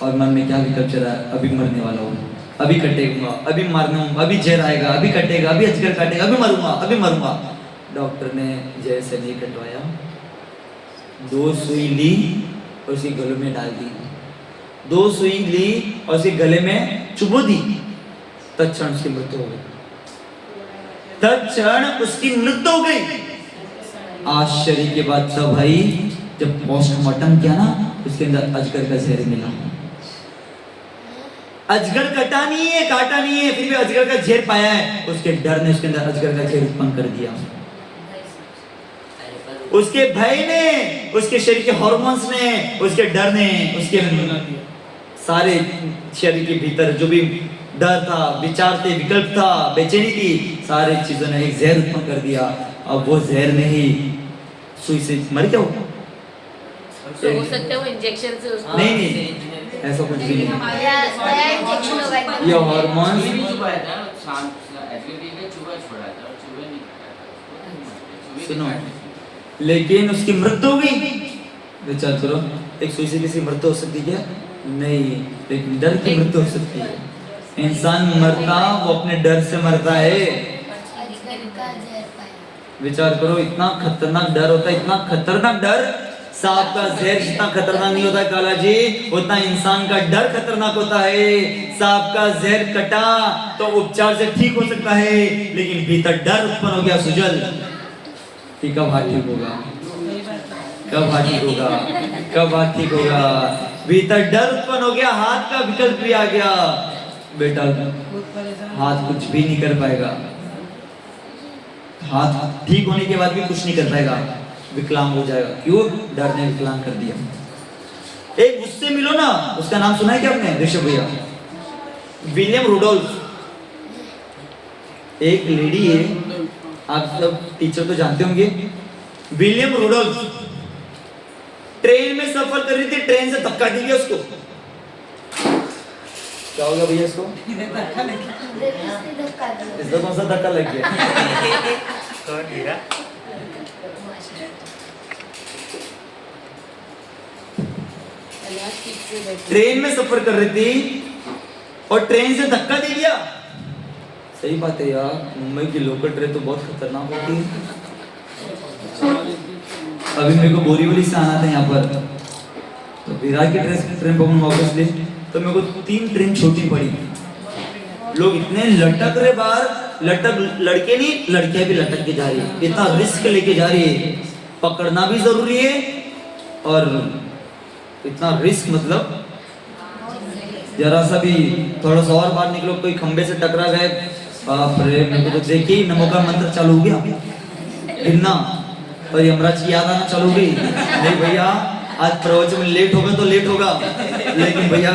और मन में क्या विकल्प चल रहा है? अभी मरने वाला हूँ, अभी कटेगा, अभी मारना हूँ, अभी जहर आएगा, अभी कटेगा, अभी अजगर काटेगा, अभी मरूंगा, अभी मरूंगा। डॉक्टर ने जहर से नहीं कटवाया, 2 सुई ली और उसी गले में डाल दी, 2 सुई ली और उसी गले में चुबो दी, तत्क्षण उसकी मृत्यु हो गई, तत्क्षण उसकी मृत्यु हो गई। आश्चर्य की बात था भाई, जब पोस्टमार्टम किया ना, उसके अंदर अजगर का जहर मिला। अजगर कटा नहीं है, काटा नहीं है, फिर भी अजगर का जहर पाया है। उसके डर ने उसके अंदर अजगर का जहर उत्पन्न कर दिया, उसके भय ने, उसके शरीर के हार्मोन्स ने, उसके डर ने, उसके सारे शरीर के भीतर जो भी डर था, विचार थे, विकल्प था, बेचैनी थी, सारी चीजों ने एक जहर उत्पन्न कर दिया। अब वो जहर में ही सुई से मर गया हो सकता है, वो इंजेक्शन से उसको नहीं, ऐसा कुछ भी नहीं। ये हार्मोन्स सुनो, लेकिन उसकी मृत्यु हो गई। विचार करो, एक सुई से किसी मृत्यु हो सकती क्या? नहीं, लेकिन डर की मृत्यु हो सकती है। इंसान मरता वो अपने डर से मरता है। विचार करो, इतना खतरनाक डर होता है, इतना खतरनाक डर। सांप का जहर जितना खतरनाक नहीं होता काला जी, उतना इंसान का डर खतरनाक होता है। सांप का जहर कटा तो उपचार से ठीक हो सकता है, लेकिन भीतर डर उत्पन्न हो गया सुजल कि कब हाथ ठीक होगा, कब हाथ ठीक होगा, कब हाथ ठीक होगा। भीतर डर उत्पन्न हो गया, हाथ का विकल्प भी आ गया। बेटा हाथ कुछ भी नहीं कर पाएगा, हाथ ठीक होने के बाद भी कुछ नहीं कर पाएगा, विकलांग हो जाएगा। क्यों? डर ने विकलांग कर दिया। एक उससे मिलो ना, उसका नाम सुना है क्या आपने? ऋषभ भैया, विलियम रुडोल्फ, एक लेडी है, आप सब टीचर तो जानते होंगे। विलियम रुडोल्फ ट्रेन में सफर कर रही थी, ट्रेन से धक्का दी गया उसको। क्या होगा भैया इसको? इसको कौन सा धक्का लग गया? कौन गिरा? ट्रेन में सफर कर रही थी और ट्रेन से धक्का दे दिया। सही बात है यार, मुंबई की लोकल ट्रेन तो बहुत खतरनाक होती है। अभी मेरे को बोरीवली से आना था यहाँ पर, तो विरार की ट्रेन पकड़ूं वापस ले, तो मेरे को 3 ट्रेन छोटी पड़ी। लोग इतने लटक रहे बाहर, लड़के नहीं लड़कियां भी लटक के जा रही है। इतना रिस्क लेके जा रही है, पकड़ना भी जरूरी है और इतना रिस्क, मतलब जरा सा भी थोड़ा सा और बाहर निकलो, कोई खंबे से टकरा गए, बाप रे, मेरे को तो देखिए ही नमो का मंत्र चालू हो गया गिरना, और यमराज की याद आना चालू हो गई। नहीं भैया आज प्रवचन में लेट होगा तो लेट होगा, लेकिन भैया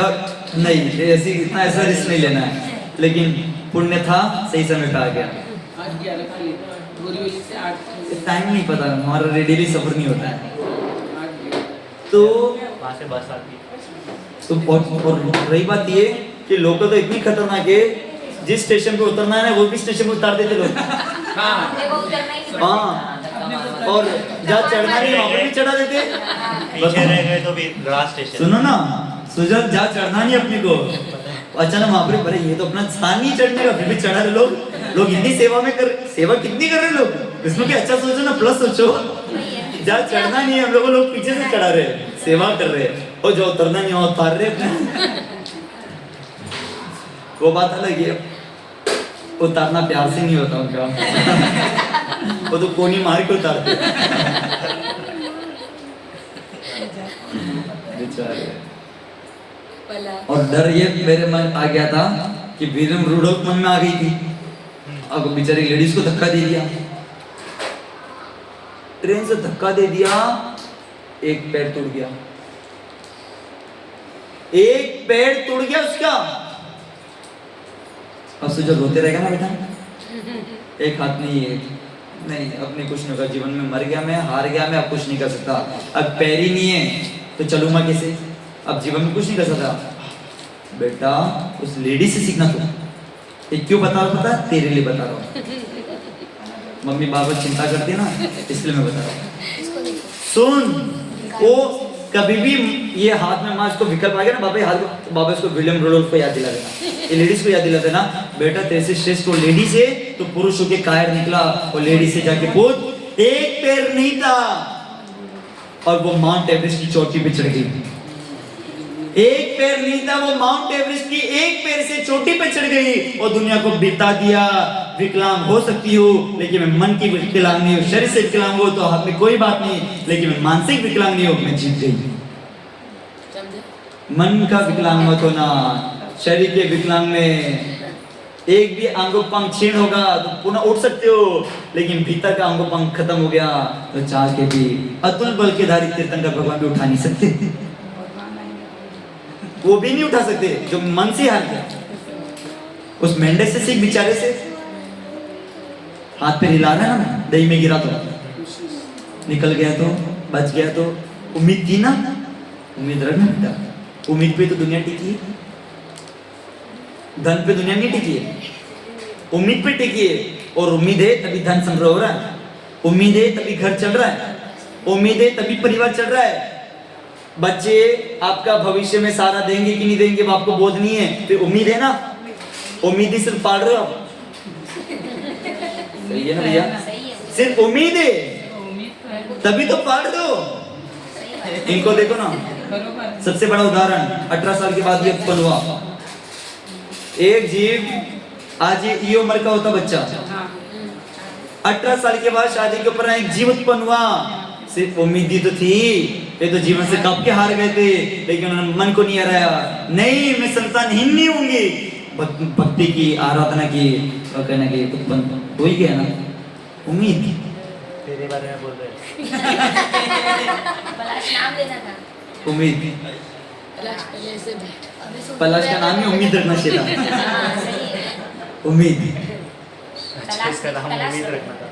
नहीं, ऐसी इतना ऐसा रिस्क नहीं लेना है। लेकिन पुण्य था, सही समय पे आ गया। टाइम नहीं पता, हमारा रेडियली सफर नहीं होता है। तो वहाँ से बस आती है। तो और रही बात ये कि लोकल तो इतनी खतरनाक है, जिस स्टेशन पे उतरना है ना वो भी स्टेशन पे उतार देते लोग। हाँ, और जहाँ चढ़ना नहीं वहाँ पे भी चढ़ा देते। पीछे रह गए तो भी लास्ट स्टेशन। सुनो ना सुजल, जहाँ चढ़ना नहीं अपने को, अचानक वहाँ पे, अरे ये तो अपना स्थान नहीं चढ़ने का, फिर भी चढ़ा रहे लोग इतनी सेवा में सेवा कितनी कर रहे लोग, इसमें क्या अच्छा सोचो ना, प्लस सोचो। जहाँ चढ़ना नहीं है हम लोग पीछे से चढ़ा रहे, सेवा कर रहे, और जो उतरना नहीं वहाँ उतार रहे। वो बात अलग है, उतारना प्यार से नहीं होता उनका, वो तो कोनी मार के उतारते। और डर ये मेरे मन आ गया था कि वीरम रूडोक मन में आ गई थी। अब बेचारी लेडीज को धक्का दे दिया, ट्रेन से धक्का दे दिया, एक पैर टूट गया, एक पैर टूट गया उसका। अब सोचो रोते रहेगा ना बेटा, एक हाथ नहीं, अपने कुछ नहीं होगा जीवन में, मर गया मैं, हार गया मैं, अब कुछ नहीं कर सकता। अब पैर ही नहीं है तो चलूंगा कैसे, अब जीवन में कुछ नहीं कर सकता। बेटा उस लेडी से सीखना तुम। ये क्यों बता रहा, पता है? तेरे लिए बता रहा हूँ। मम्मी बाबा चिंता करती है ना, इसलिए मैं बता रहा हूँ। सुन, वो कभी भी ये हाथ में माँ इसको विकल्प आ गया ना, बाबा इसको विलियम रोडोल्फ को याद दिला देना, ये लेडीज को याद दिला देना, बेटा तेरे से श्रेष्ठ वो लेडी से तो पुरुषों के कायर निकला, और लेडी से जाके पूछ, एक पैर नहीं था और वो माउंट एवरेस्ट की चोटी पे चढ़ गई। एक पैर नहीं था, वो माउंट एवरेस्ट की एक पैर से चोटी पे चढ़ गई और दुनिया को बिता दिया। विकलांग हो सकती हो, लेकिन मैं मन की विकलांग नहीं हूँ। शरीर से विकलांग हो तो हाथ में कोई बात नहीं, लेकिन मैं मानसिक विकलांग नहीं हूँ, मैं जीत गई। मन का विकलांग मत होना, शरीर के विकलांग में एक भी अंगों पंख छीन होगा तो पुनः उठ सकते हो, लेकिन भीतर का अंगों पंख खत्म हो गया तो चाह के भी अतुल बल के धारी तीर्थंकर भगवान भी उठा नहीं सकते, वो भी नहीं उठा सकते जो मन से हार गया। उस मेंढक से सीख, बेचारे से हाथ पे हिला रहा है ना, दही में गिरा तो निकल गया, तो बच गया, तो उम्मीद थी ना, उम्मीद रखना बेटा, उम्मीद पे तो दुनिया टिकी है, धन पे दुनिया नहीं टिकी है, उम्मीद पे टिकी है। और उम्मीद है तभी धन संग्रह हो रहा है, उम्मीद है तभी घर चल रहा है, उम्मीद है तभी परिवार चल रहा है। बच्चे आपका भविष्य में सारा देंगे कि नहीं देंगे, आपको बोध नहीं है, फिर उम्मीद है ना, उम्मीद ही सिर्फ पाल रहे हो आप। सही है ना भैया, सिर्फ उम्मीद है तभी तो पाल दो। इनको देखो ना, सबसे बड़ा उदाहरण 18 साल के बाद ये उत्पन्न हुआ एक जीव। आज ये उम्र का होता बच्चा, 18 साल के बाद शादी के ऊपर एक जीव उत्पन्न हुआ। सिर्फ उम्मीद ही तो थी, ये तो जीवन से कब के हार गए थे, लेकिन उन्होंने मन को नहीं हराया। नहीं, मैं संतानहीन नहीं होंगी, भक्ति की, आराधना की, और कहना की उत्पन्न हो ही गया ना। उम्मीद तेरे बारे में बोल रहे नाम देना था। उम्मीद, पलाश का नाम ही उम्मीद रखना चाहिए था। उम्मीद, अच्छा इसका नाम उम्मीद रखना था।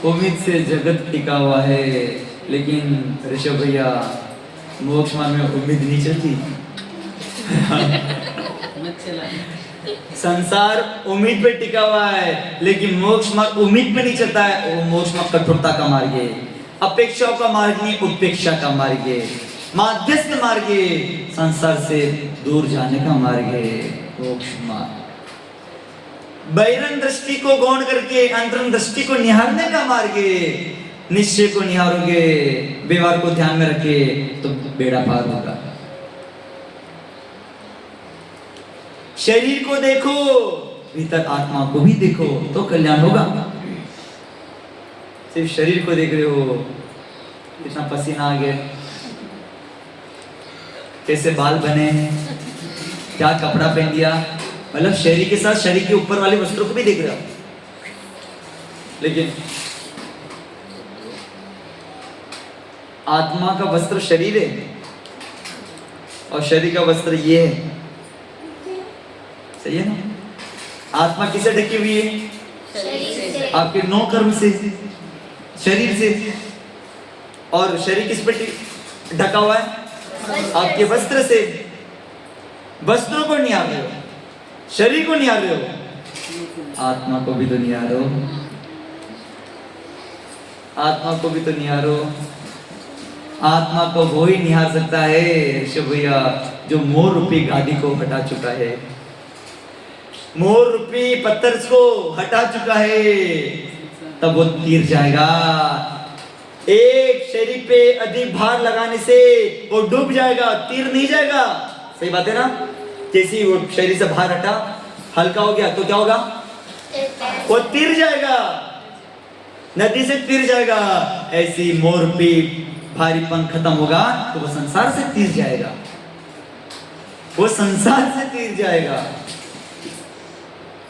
उम्मीद से जगत टिका हुआ है, लेकिन ऋषभ भैया मोक्ष मार्ग में उम्मीद नहीं चलती। संसार उम्मीद पे टिका हुआ है, लेकिन मोक्ष मार्ग उम्मीद पे नहीं चलता है। वो मोक्ष मार्ग कठोरता का मार्ग है, अपेक्षाओं का मार्ग नहीं, उपेक्षा का मार्ग है, माध्यस्थ मार्ग है, संसार से दूर जाने का मार्ग है मोक्ष मार्ग। बहिरंग दृष्टि को गौण करके अंतरंग दृष्टि को निहारने का मार्ग है। निश्चय को निहारोगे, व्यवहार को ध्यान में रखे तो बेड़ा पार होगा। शरीर को देखो, भीतर आत्मा को भी देखो तो कल्याण होगा। सिर्फ शरीर को देख रहे हो, इतना पसीना आ गया, कैसे बाल बने, क्या कपड़ा पहन दिया, मतलब शरीर के साथ शरीर के ऊपर वाले वस्त्रों को भी देख रहे हो। लेकिन आत्मा का वस्त्र शरीर है और शरीर का वस्त्र ये है, सही है ना? आत्मा किससे ढकी हुई है? शरीर से। आपके 9 कर्म से, शरीर से। और शरीर किस पे ढका हुआ है? आपके वस्त्र से। वस्त्रों को निहार रहे हो, शरीर को निहार रहे हो, आत्मा को भी तो निहारो, आत्मा को भी तो निहारो। आत्मा को वो ही निहार सकता है ऋषभ भैया जो मोर रूपी गादी को हटा चुका है, मोर रूपी पत्थर को हटा चुका है, तब वो तीर जाएगा। एक शरीर पे अधिक भार लगाने से वो डूब जाएगा, तीर नहीं जाएगा। सही बात है ना? जैसे वो शरीर से भार हटा, हल्का हो गया तो क्या होगा? वो तीर जाएगा, नदी से तीर जाएगा। ऐसी मोर पे भारीपन खत्म होगा तो वो संसार से तीर जाएगा, वो संसार से तीर जाएगा।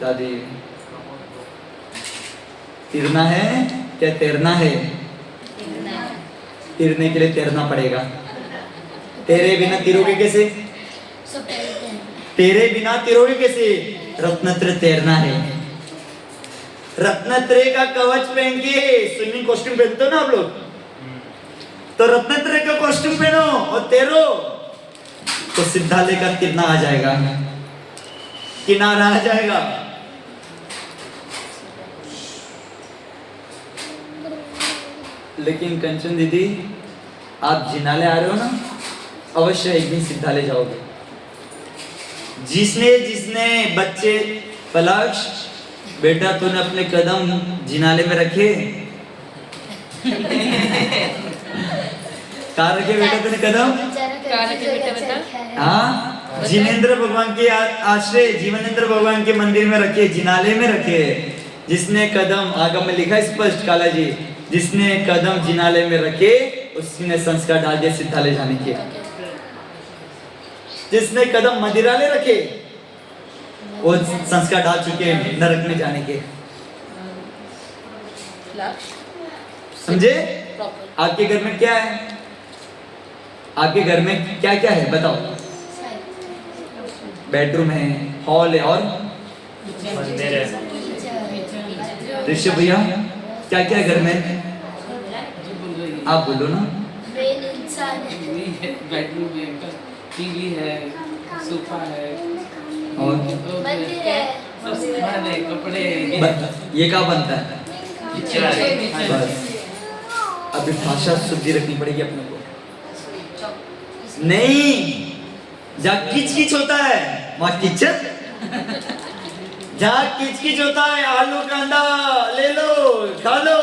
दादी तीरना है क्या तैरना है? तीरने के लिए तैरना पड़ेगा। तेरे बिना तीरोगे कैसे? तेरे बिना तीरोगे कैसे? रत्नत्र तैरना है। रत्नत्रय का कवच पहन के स्विमिंग कॉस्ट्यूम पहनते हो ना आप लोग, तो रत्नत्रय का कॉस्ट्यूम पहनो और तैरो तो सिद्धालय का कितना आ जाएगा, किनारा आ जाएगा। लेकिन कंचन दीदी आप जिनालय आ रहे हो ना, अवश्य एक दिन सिद्धालय जाओगे। जिसने जिसने बच्चे पलाश बेटा तूने अपने कदम जिनाले में रखे कहाँ रखे बेटा तूने कदम? कहाँ रखे बेटा बता? हाँ, जिनेंद्र भगवान के आश्रय, जीवनेंद्र भगवान के मंदिर में रखे, जिनाले में रखे। जिसने कदम, आगम में लिखा है स्पष्ट काला जी, जिसने कदम जिनाले में रखे उसने संस्कार डाल दिया सिद्धालय जाने के। जिसने कदम मदिरालय रखे वो संस्कार डाल चुके हैं नरक में जाने के। समझे? आपके घर में क्या है? आपके घर में क्या क्या है बताओ? बेडरूम है, हॉल है और मंदिर है। ऋषभ भैया क्या क्या है घर में? आप बोलो ना। बेडरूम है, टीवी है, सोफा है और सामान है, कपड़े हैं। ये क्या बनता है? बस अभी भाषा शुद्धि रखनी पड़ेगी अपने को। नहीं, जहाँ किच किच होता है वहाँ किचन, जहाँ किच किच होता है आलू कांदा ले लो खा लो,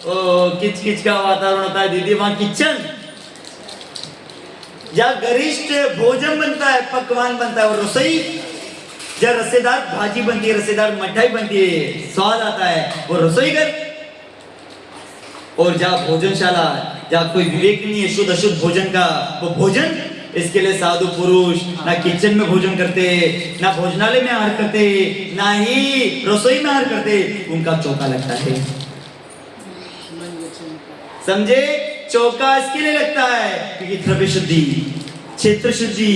ओ किच किच का वातावरण होता है दीदी वहाँ किचन। जहाँ गरिष्ठ भोजन बनता है, पकवान बनता है और रसोई, जहाँ रसेदार भाजी बनती है, रसेदार मिठाई बनती है, स्वाद आता है वो रसोई घर। और जहाँ भोजनशाला, जहाँ कोई विवेक नहीं है शुद्ध अशुद्ध भोजन का, वो भोजन। इसके लिए साधु पुरुष ना किचन में भोजन करते, ना भोजनालय में आहार करते, ना ही रसोई में आहार करते, उनका चौका लगता है। समझे? चौका इसके लिए लगता है क्योंकि द्रव्य शुद्धि, क्षेत्र शुद्धि,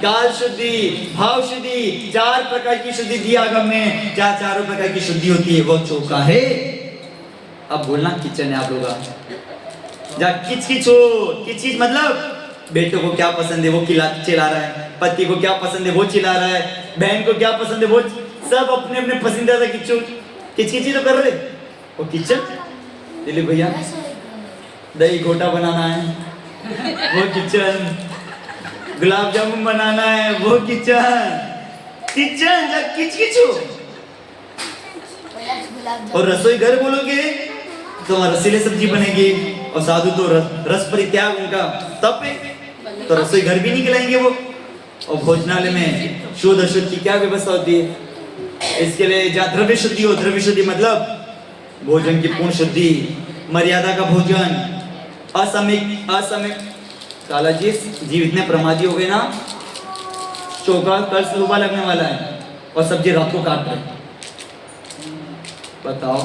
काल शुद्धि, भाव शुद्धि, 4 प्रकार की शुद्धि दी आगम में। जहाँ 4 प्रकार की शुद्धि होती है वो चौका है। अब बोलना किचन है आप लोग। जहाँ किच किच हो, किच किच मतलब बेटों को क्या पसंद है वो चिल्ला रहा है, पति को क्या पसंद है वो चिल्ला रहा है, बहन को क्या पसंद है वो, सब अपने अपने पसंदीदा किचकिची तो कर रहे। वो किचन दिलीप भैया दही घोटा बनाना है वो किचन, गुलाब जामुन बनाना है वो किचन, किचन जा किचकिचो। और रसोई घर बोलोगे तो वहाँ रसीले सब्जी बनेगी, और साधु तो रस परित्याग उनका तप है, तो रसोई घर भी नहीं खिलाएंगे वो। और भोजनालय में शुद्ध अशुद्ध की क्या व्यवस्था होती है? इसके लिए जहाँ द्रव्य शुद्धि हो, द्रव्य शुद्धि मतलब भोजन की पूर्ण शुद्धि, मर्यादा का भोजन, असमय काला जी इतने प्रमादी हो गए ना, चौका कल सुबह लगने वाला है और सब्जी रात को काट रहे, बताओ।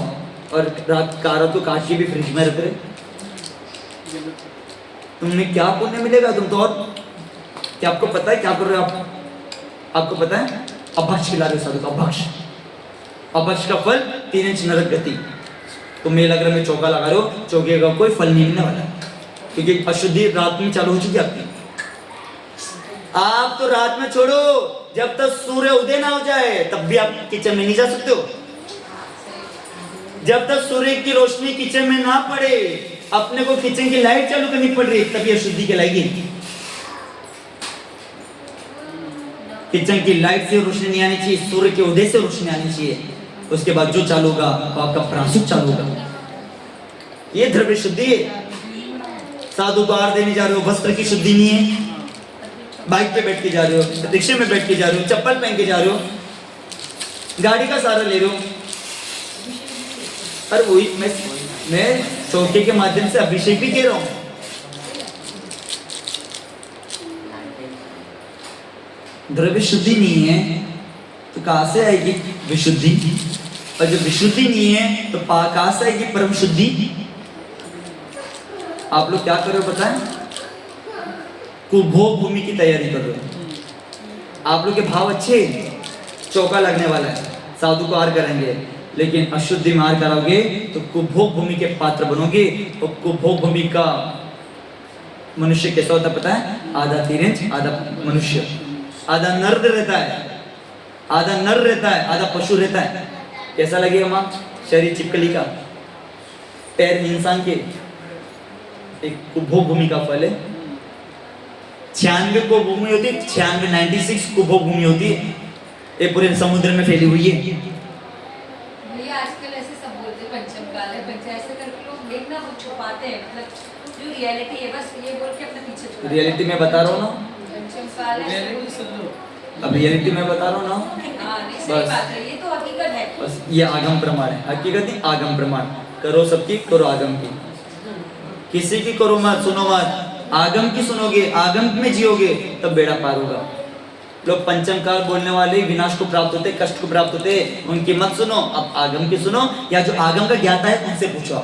और रात कारा तो काट के भी फ्रिज में रख रहे, तुम्हें क्या पुण्य मिलेगा? तुम तो और क्या, आपको पता है क्या कर रहे हो आप? आपको पता है अभक्ष खिला रहे हो साधु को, अभक्ष का फल 3 इंच नरक गति। तो मेल अगर में चौका लगा रहे हो, चौके का कोई फल नहीं मिलने वाला, क्योंकि अशुद्धि रात में चालू हो चुकी है आपकी। आप तो रात में छोड़ो, जब तक सूर्य उदय ना हो जाए तब भी आप किचन में नहीं जा सकते हो। जब तक सूर्य की रोशनी किचन में ना पड़े, अपने को किचन की लाइट चालू करनी पड़ रही, तभी अशुद्धि कहलाएगी। किचन की लाइट से रोशनी नहीं आनी चाहिए, सूर्य के उदय से रोशनी आनी चाहिए, उसके बाद जो चालू होगा वो आपका प्राणसुख चालू होगा। ये द्रव्य शुद्धि है। साधु को आहार देने जा रहे हो, वस्त्र की शुद्धि नहीं है, बाइक पे बैठ के जा रहे हो, रिक्शे में बैठ के जा रहे हो, चप्पल पहन के जा रहे हो, गाड़ी का सहारा ले रहे हो। और वही मैं चौके के माध्यम से अभिषेक भी कह रहा हूं। द्रव्य शुद्धि नहीं है तो कहां से आएगी विशुद्धि? और जब विशुद्धि नहीं है तो कहां से आएगी परम शुद्धि? आप लोग क्या कर रहे हो पता है? कुभोग भूमि की तैयारी कर रहे हो। आप लोग के भाव अच्छे, चौका लगने वाला है, साधु को आहार करेंगे, लेकिन अशुद्धि में आहार कराओगे तो कुभोग भूमि के पात्र बनोगे। और कुभोग भूमि का मनुष्य कैसा होता पता है? आधा 3 इंच, आधा मनुष्य, आधा नर रहता है, आधा नर रहता है, आधा पशु रहता है। कैसा लगेगा माँ? शरीर छिपकली का, पैर इंसान के। एक कुभोग भूमि का फल है। 96 को भूमि होती है, 96 कुभोग भूमि होती है, ये पूरे समुद्र में फैली हुई है। भैया आजकल ऐसे सब बोलते हैं पंचम काल है, पंचम ऐसे करके लोग देखना वो छुपाते हैं, मतलब जो रियलिटी है बस ये बोल के अपने पीछे छुपाते हैं। रियलिटी में बता रहा हूँ ना, पंचम काल है, अब रियलिटी में बता रहा हूँ ना, हाँ नहीं सही बात है, ये तो हकीकत है। बस ये आगम प्रमाण है, हकीकत नहीं आगम प्रमाण। करो सबकी, करो आगम की, किसी की करो मत, सुनो मत, आगम की सुनोगे, आगम में जियोगे तब बेड़ा पार होगा। लोग पंचम काल बोलने वाले विनाश को प्राप्त होते, कष्ट को प्राप्त होते, उनकी मत सुनो, अब आगम की सुनो, या जो आगम का ज्ञाता है उनसे पूछो।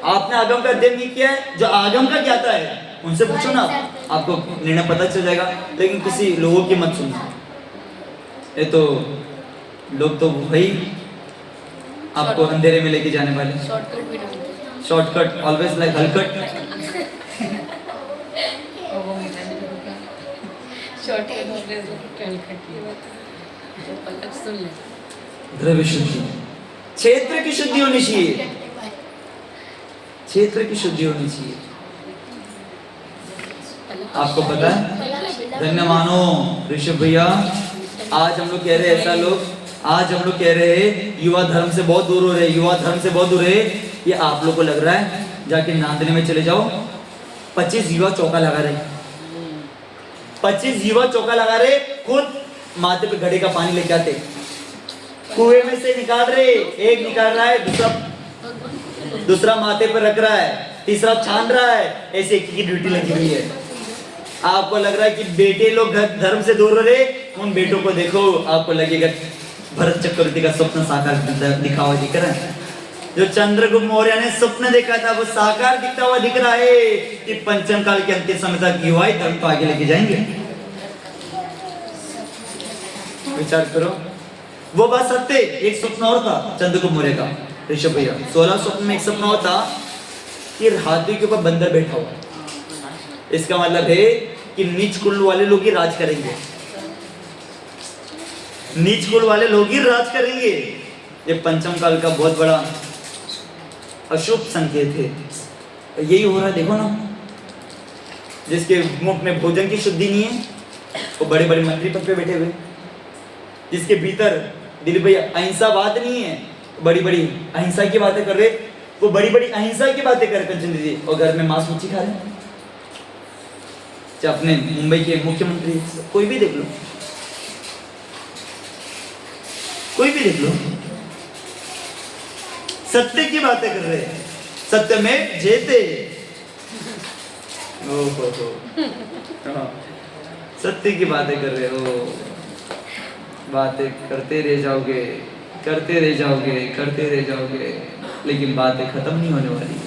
आपने आगम का अध्ययन नहीं किया है, जो आगम का ज्ञाता है उनसे पूछो ना, आपको निर्णय पता चल जाएगा। लेकिन किसी लोगों की मत सुनो, ये तो लोग तो वही आपको अंधेरे में लेके जाने वाले। शॉर्टकट भी ढूंढते हैं। शॉर्टकट ऑलवेज लाइक हलकट। शॉर्टकट सुन ले। द्रव्य शुद्धि, क्षेत्र की शुद्धि होनी चाहिए, क्षेत्र की शुद्धि होनी चाहिए। आपको पता है, धन्य मानो ऋषभ भैया, आज हम लोग कह रहे हैं ऐसा लोग, आज हम लोग कह रहे हैं युवा धर्म से बहुत दूर हो रहे, युवा धर्म से बहुत दूर है। ये आप लोग को लग रहा है, जाके नांदने में चले जाओ, 25 युवा चौका लगा रहे, 25 युवा चौका लगा रहे, खुद माथे पे घड़े का पानी लेके आते, कुएं में से निकाल रहे, एक निकाल रहा है, दूसरा माथे पर रख रहा है, तीसरा छान रहा है, ऐसे एक की ड्यूटी लगी हुई है। आपको लग रहा है कि बेटे लोग धर्म से दूर हो रहे, उन बेटों को देखो, आपको लगेगा भरत चक्रवर्ती का स्वप्न साकार दिखा हुआ दिख रहा है। जो चंद्रगुप्त मौर्य ने स्वप्न देखा था वो साकार दिखता हुआ दिख रहा है कि पंचम काल के अंतिम समय तक युवा ही धर्म को आगे लेके जाएंगे। विचार करो, वो बात सत्य। एक स्वप्न और था चंद्रगुप्त मौर्य का, ऋषभ भैया, 16 स्वप्न में एक स्वप्न और था कि हाथी के ऊपर बंदर बैठा हुआ, इसका मतलब है कि नीच कुल वाले लोग ही राज करेंगे, नीच कुल वाले लोग ही राज करेंगे। ये पंचम काल का बहुत बड़ा अशुभ संकेत है। यही हो रहा है, देखो ना, जिसके मुख में भोजन की शुद्धि नहीं है वो बड़े बड़े मंत्री पद पे बैठे हुए, जिसके भीतर दिलीप भैया अहिंसावाद नहीं है, बड़ी बड़ी अहिंसा की बातें कर रहे, वो बड़ी बड़ी अहिंसा की बातें कर कंचन दीदी, और घर में मांस मच्छी खा रहे हैं। चाहे अपने मुंबई के मुख्यमंत्री कोई भी देख लो, कोई भी देख लो, सत्य की बातें कर रहे हैं, सत्य में जेते। हाँ, सत्य की बातें कर रहे हो, बातें करते रह जाओगे, करते रह जाओगे, करते रह जाओगे, लेकिन बातें खत्म नहीं होने वाली।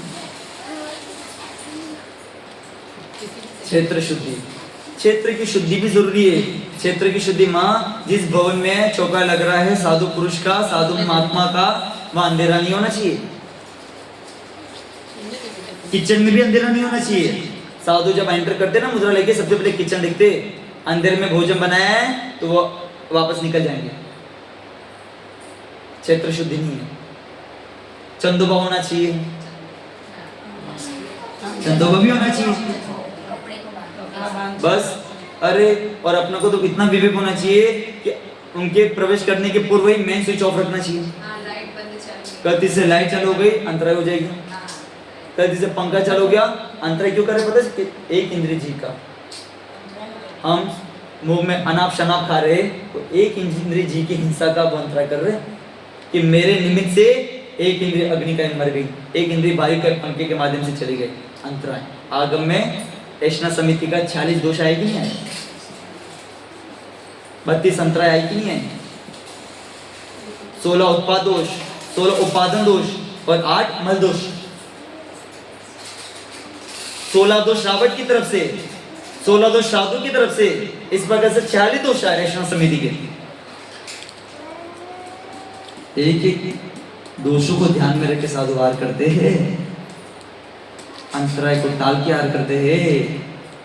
क्षेत्र शुद्धि, क्षेत्र की शुद्धि भी जरूरी है। क्षेत्र की शुद्धि माँ, जिस भवन में चौका लग रहा है साधु पुरुष का, साधु महात्मा का, वहां अंधेरा नहीं होना चाहिए। किचन में भी अंधेरा नहीं होना चाहिए। साधु जब एंटर करते ना मुद्रा लेके, सबसे पहले किचन देखते, अंधेरे में भोजन बनाया है तो वो वापस निकल जाएंगे। क्षेत्र शुद्धि नहीं है। चंदोबा होना चाहिए, चंदोबा भी होना चाहिए बस। अरे और अपने को तो इतना विवेक होना चाहिए कि उनके प्रवेश करने के पूर्व ही मेन स्विच ऑफ रखना चाहिए। गलती से लाइट चालू हो गई, अंतराय हो जाएगी। गलती से पंखा चालू हो गया, अंतराय क्यों कर रहे पता है? एक इंद्रिय जी का, हम मुंह में अनाप शनाप खा रहे तो एक इंद्रिय जी की हिंसा का वो अंतराय कर रहे कि मेरे निमित्त से एक इंद्रिय अग्नि का मर गई, एक इंद्रिय वायु के पंखे के माध्यम से चली गई। अंतराय आगम में ऐशना समिति का 46 दोष आए कि नहीं आए? 32 अंतराय आए कि नहीं आए? 16 उत्पाद दोष, 16 उपादान दोष और 8 मल दोष। 16 दोष रावट की तरफ से, 16 दोष साधु की तरफ से, इस प्रकार से 46 दोष आए ऐशना समिति के। एक एक दोषों को ध्यान में रख के साधु वार करते हैं, अंतराय को टाल के हार करते हैं।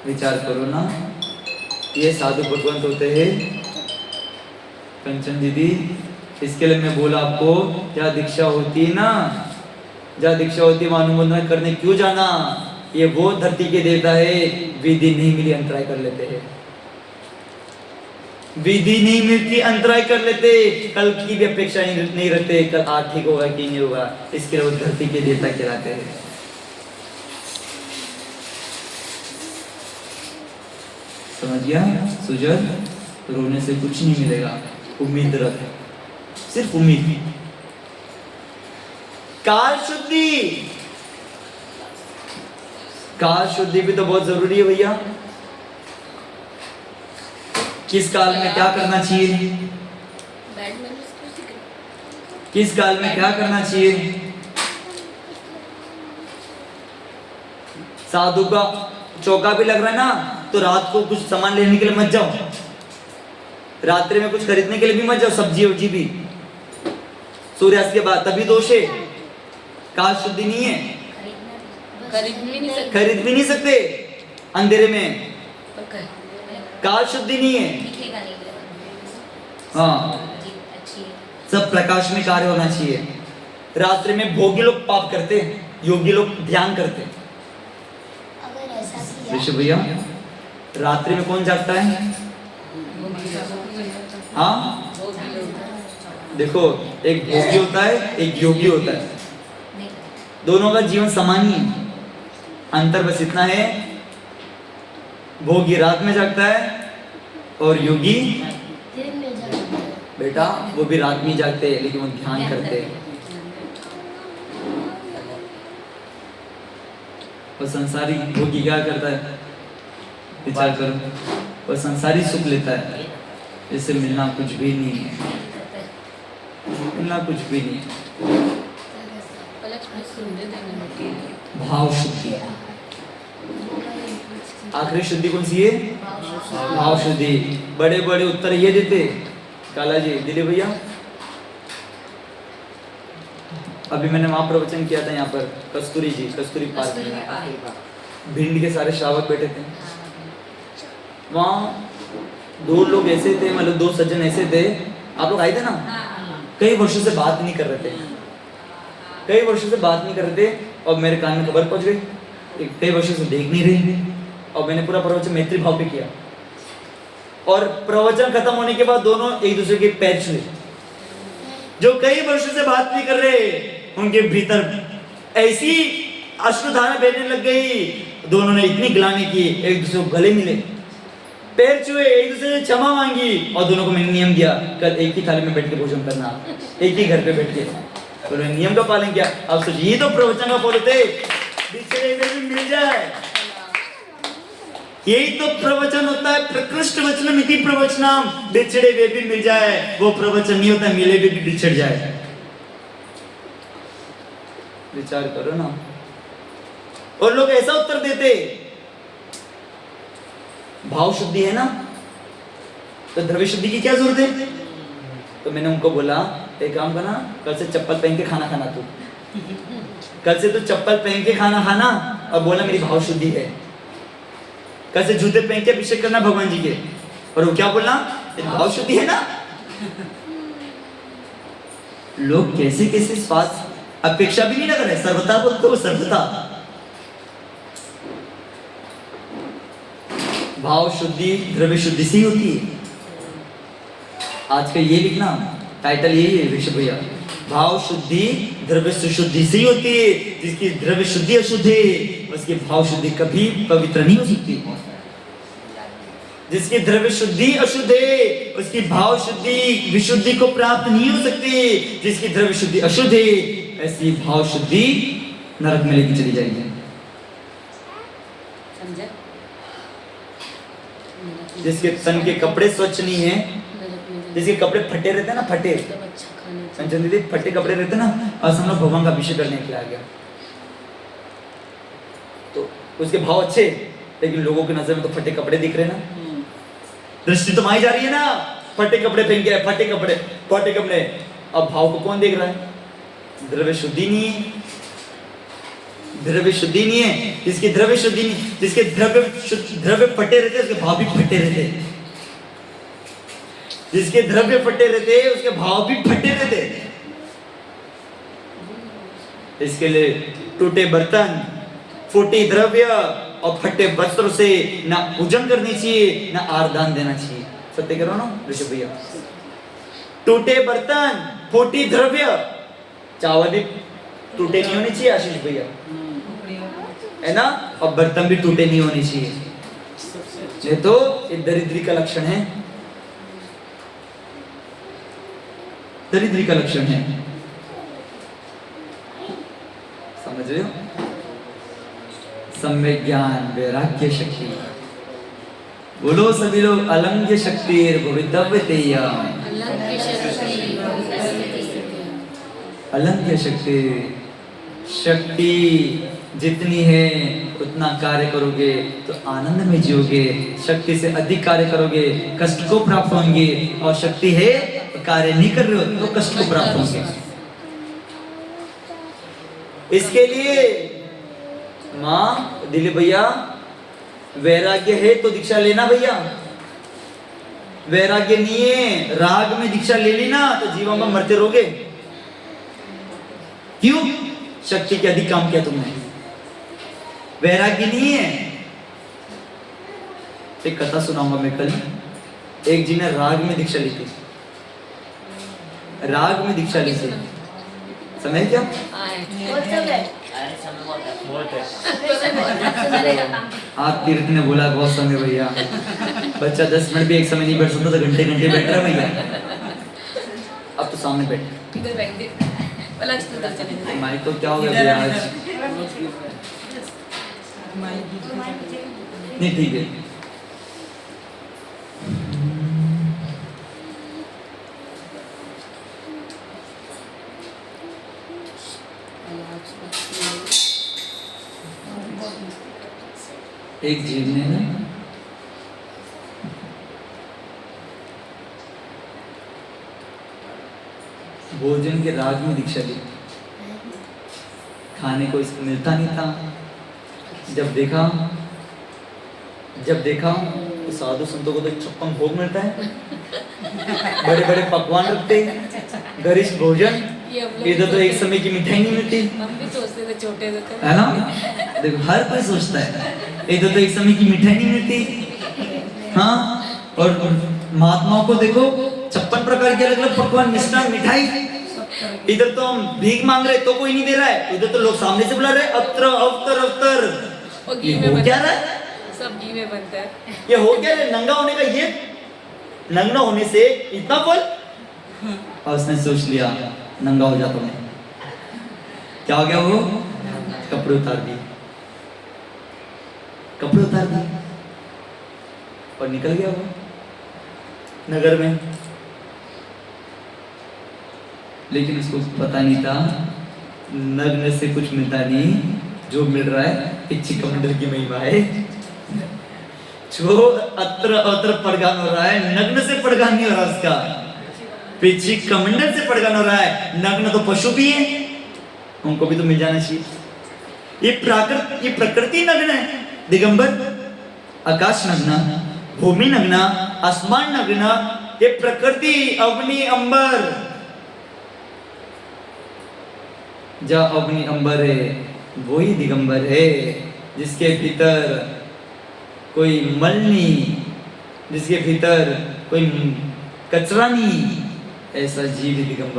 विचार करो ना, ये साधु भगवंत होते हैं। कंचन दीदी, इसके लिए मैं बोला आपको, क्या दीक्षा होती है ना, जहाँ दीक्षा होती है वहां अनुमोदन करने क्यों जाना? ये वो धरती के देवता है, विधि नहीं मिली अंतराय कर लेते हैं, विधि नहीं मिलती अंतराय कर लेते, कल की भी अपेक्षा नहीं रखते, कल आज ठीक होगा कि नहीं होगा, इसके लिए वो धरती के देवता कहलाते हैं। समझ गया सुजन? रोने से कुछ नहीं मिलेगा, उम्मीद रख, सिर्फ उम्मीद। काल शुद्धि, काल शुद्धि भी तो बहुत जरूरी है भैया। किस काल में क्या करना चाहिए, किस काल में क्या करना चाहिए? साधु का चौका भी लग रहा है ना, तो रात को कुछ सामान लेने के लिए मत जाओ, रात्रि में कुछ खरीदने के लिए भी मत जाओ, सब्जी वब्जी भी सूर्यास्त के बाद, तभी दोष है। काल शुद्धि नहीं है, खरीद भी नहीं सकते अंधेरे में, काल शुद्धि नहीं है। हाँ, सब प्रकाश में कार्य होना चाहिए। रात्रि में भोगी लोग पाप करते, योगी लोग ध्यान करते। ऋषभ भैया, रात्रि में कौन जागता है? हाँ, देखो, एक भोगी होता है, एक योगी होता है, दोनों का जीवन समान ही है। अंतर बस इतना है, भोगी रात में जागता है और योगी बेटा वो भी रात में जागते हैं, लेकिन वो ध्यान करते हैं। और संसारी भोगी क्या करता है? विचार करो, वो संसारी सुख लेता है, इससे मिलना कुछ भी नहीं है, मिलना कुछ भी नहीं है। भाव शुद्धि, आखिरी शुद्धि कौन सी है? भाव शुद्धि। बड़े बड़े उत्तर ये देते काला जी, दिलीप भैया, अभी मैंने वहां प्रवचन किया था यहाँ पर, कस्तूरी जी, कस्तूरी पार्क में, भिंड के सारे श्रावक बैठे थे। वहाँ दो लोग ऐसे थे, मतलब दो सज्जन ऐसे थे, आप लोग आए थे ना, कई वर्षों से बात नहीं कर रहे थे, कई वर्षों से बात नहीं कर रहे थे, और मेरे कान में खबर पहुंच गई, कई वर्षों से देख नहीं रहे, और मैंने पूरा प्रवचन मैत्री भाव पे किया, और प्रवचन खत्म होने के बाद दोनों एक दूसरे के पैर छुए। जो कई वर्षों से बात नहीं कर रहे, उनके भीतर ऐसी अश्रुधारा बहने लग गई, दोनों ने इतनी गिलानी की, एक दूसरे को गले मिले, पैर छुए, एक दूसरे से क्षमा मांगी, और दोनों को मैंने नियम दिया, कल एक ही थाली में बैठ के भोजन करना, एक ही घर पे बैठ के। तो उन्होंने नियम का पालन किया। अब सोचिए, ये तो प्रवचन का फल थे, बिछड़े हुए भी मिल जाए, यही तो प्रवचन होता है। प्रकृष्ट वचनम इति प्रवचनम, बिछड़े हुए भी मिल जाए, वो प्रवचन नहीं होता, मिले हुए भी बिछड़ जाए। विचार करो ना। और लोग ऐसा उत्तर देते, भाव शुद्धि है ना, तो द्रव्य शुद्धि की क्या जरूरत है? तो मैंने उनको बोला, एक काम करना, कल से चप्पल पहन के खाना खाना, तू कल से तो चप्पल पहन के खाना खाना, और बोला मेरी भाव शुद्धि है। कल से जूते पहन के अभिषेक करना भगवान जी के, और वो क्या बोलना, भाव शुद्धि है ना। लोग कैसे कैसे स्वाद अपेक्षा भी नहीं लग रहे, सर्वथा बोलते हो, सर्वथा। भाव शुद्धि द्रव्य शुद्धि से ही होती है। आज का ये लिखना, टाइटल यही है ऋषभ भैया, भाव शुद्धि द्रव्य शुद्धि से ही होती है। जिसकी द्रव्य शुद्धि अशुद्ध है, उसकी भाव शुद्धि कभी पवित्र नहीं हो सकती। जिसकी द्रव्य शुद्धि अशुद्ध है, उसकी भाव शुद्धि विशुद्धि को प्राप्त नहीं हो सकती। जिसकी द्रव्य शुद्धि अशुद्ध है, ऐसी भाव शुद्धि नरक में लेके चली जाएगी। जिसके तन के कपड़े स्वच्छ नहीं है, जिसके कपड़े फटे रहते हैं ना, फटे दीदी, फटे कपड़े रहते ना, आज हम लोग भगवान का अभिषेक करने के लिए आ गया, तो उसके भाव अच्छे, लेकिन लोगों की नजर में तो फटे कपड़े दिख रहे ना, दृष्टि तो माई जा रही है ना, फटे कपड़े पहन के, फटे कपड़े। अब भाव को कौन देख रहा है? द्रव्य शुद्धि नहीं है, द्रव्य शुद्धि नहीं है। जिसकी द्रव्य शुद्धि नहीं, जिसके द्रव्य फटे रहते, उसके भाव भी फटे रहते। जिसके द्रव्य फटे रहते, उसके भाव भी फटे रहते। इसके लिए टूटे बर्तन, फूटी द्रव्य और फटे वस्त्रों से ना पूजन करनी चाहिए, ना आरदान देना चाहिए। सत्य करो ना ऋषभ भैया। टूटे बर्तन, फूटी द्रव्य, चावल भी टूटे नहीं होने चाहिए आशीष भैया, है ना, और बर्तन भी टूटे नहीं होने चाहिए, ये तो ये दरिद्री का लक्षण है, दरिद्री का लक्षण है। समझ रहे हो? सम्यक ज्ञान वैराग्य शक्ति, बोलो सभी लोग, अलंघ्य शक्ति भवितव्य तेया, अलंघ्य शक्ति। शक्ति जितनी है उतना कार्य करोगे तो आनंद में जियोगे, शक्ति से अधिक कार्य करोगे कष्ट को प्राप्त होंगे, और शक्ति है तो कार्य नहीं कर रहे हो तो कष्ट को प्राप्त होंगे। इसके लिए माँ दिलीप भैया, वैराग्य है तो दीक्षा लेना भैया, वैराग्य नहीं है, राग में दीक्षा ले ली ना तो जीवन में मरते रहोगे। क्यों? शक्ति के अधिक काम किया तुमने, वैराग्य नहीं है। एक कथा सुनाऊंगा मैं कल। एक जी ने राग में दीक्षा ली थी, राग में दीक्षा ली थी, समय क्या? आप तीर्थ ने बोला बहुत समय भैया, बच्चा 10 मिनट भी एक समय नहीं बैठ सकता तो घंटे घंटे बैठ रहा भैया। अब तो सामने बैठ, इधर बैठ दे, माइक तो क्या हो गया भैया आज? नहीं ठीक है। एक जीव ने ना भोजन के राग में दीक्षा ली, खाने को इसको मिलता नहीं था, जब देखा तो साधु संतों को तो 56 भोग मिलता है, बड़े बड़े पकवान रखते हैं, गरिष्ठ भोजन। ये हम लोग इधर तो एक समय की मिठाई नहीं मिलती, हम भी सोचते थे छोटे थे तो। है ना? देखो हर कोई सोचता है, इधर तो एक समय की मिठाई नहीं मिलती। हाँ, और महात्माओं को देखो 56 प्रकार के अलग अलग पकवान, मिष्ठान, मिठाई। इधर तो हम भीख मांग रहे तो कोई नहीं दे रहा है, उधर तो लोग सामने से बुला रहे अवतर अवतर अवतर। और ये घी में हो क्या बनता रहा है, है? सब घी में बनता है। ये हो क्या रहा है? नंगा होने का ये, नंगा होने से इतना फल। और उसने सोच लिया नंगा हो जाता मैं। क्या हो गया? वो कपड़े उतार दिए, कपड़े उतार दिए और निकल गया वो नगर में। लेकिन उसको पता नहीं था नग्न से कुछ मिलता नहीं, जो मिल रहा है इच्छी कमंडल की महिमा है। जो अत्र अत्र पड़गान हो रहा है, नग्न से पड़गान नहीं हो रहा उसका, पिछी कमंडल से पड़गान हो रहा है। नग्न तो पशु भी है, उनको भी तो मिल जाना चाहिए। ये प्रकृति नग्न है, दिगंबर, आकाश नग्न, भूमि नग्न, आसमान नग्न, ये प्रकृति, अग्नि, अंबर। जा अग्नि अंबर है वही दिगंबर है, जिसके भीतर कोई मल नहीं, जिसके भीतर कोई कचरा नहीं, ऐसा जीव दिगंबर।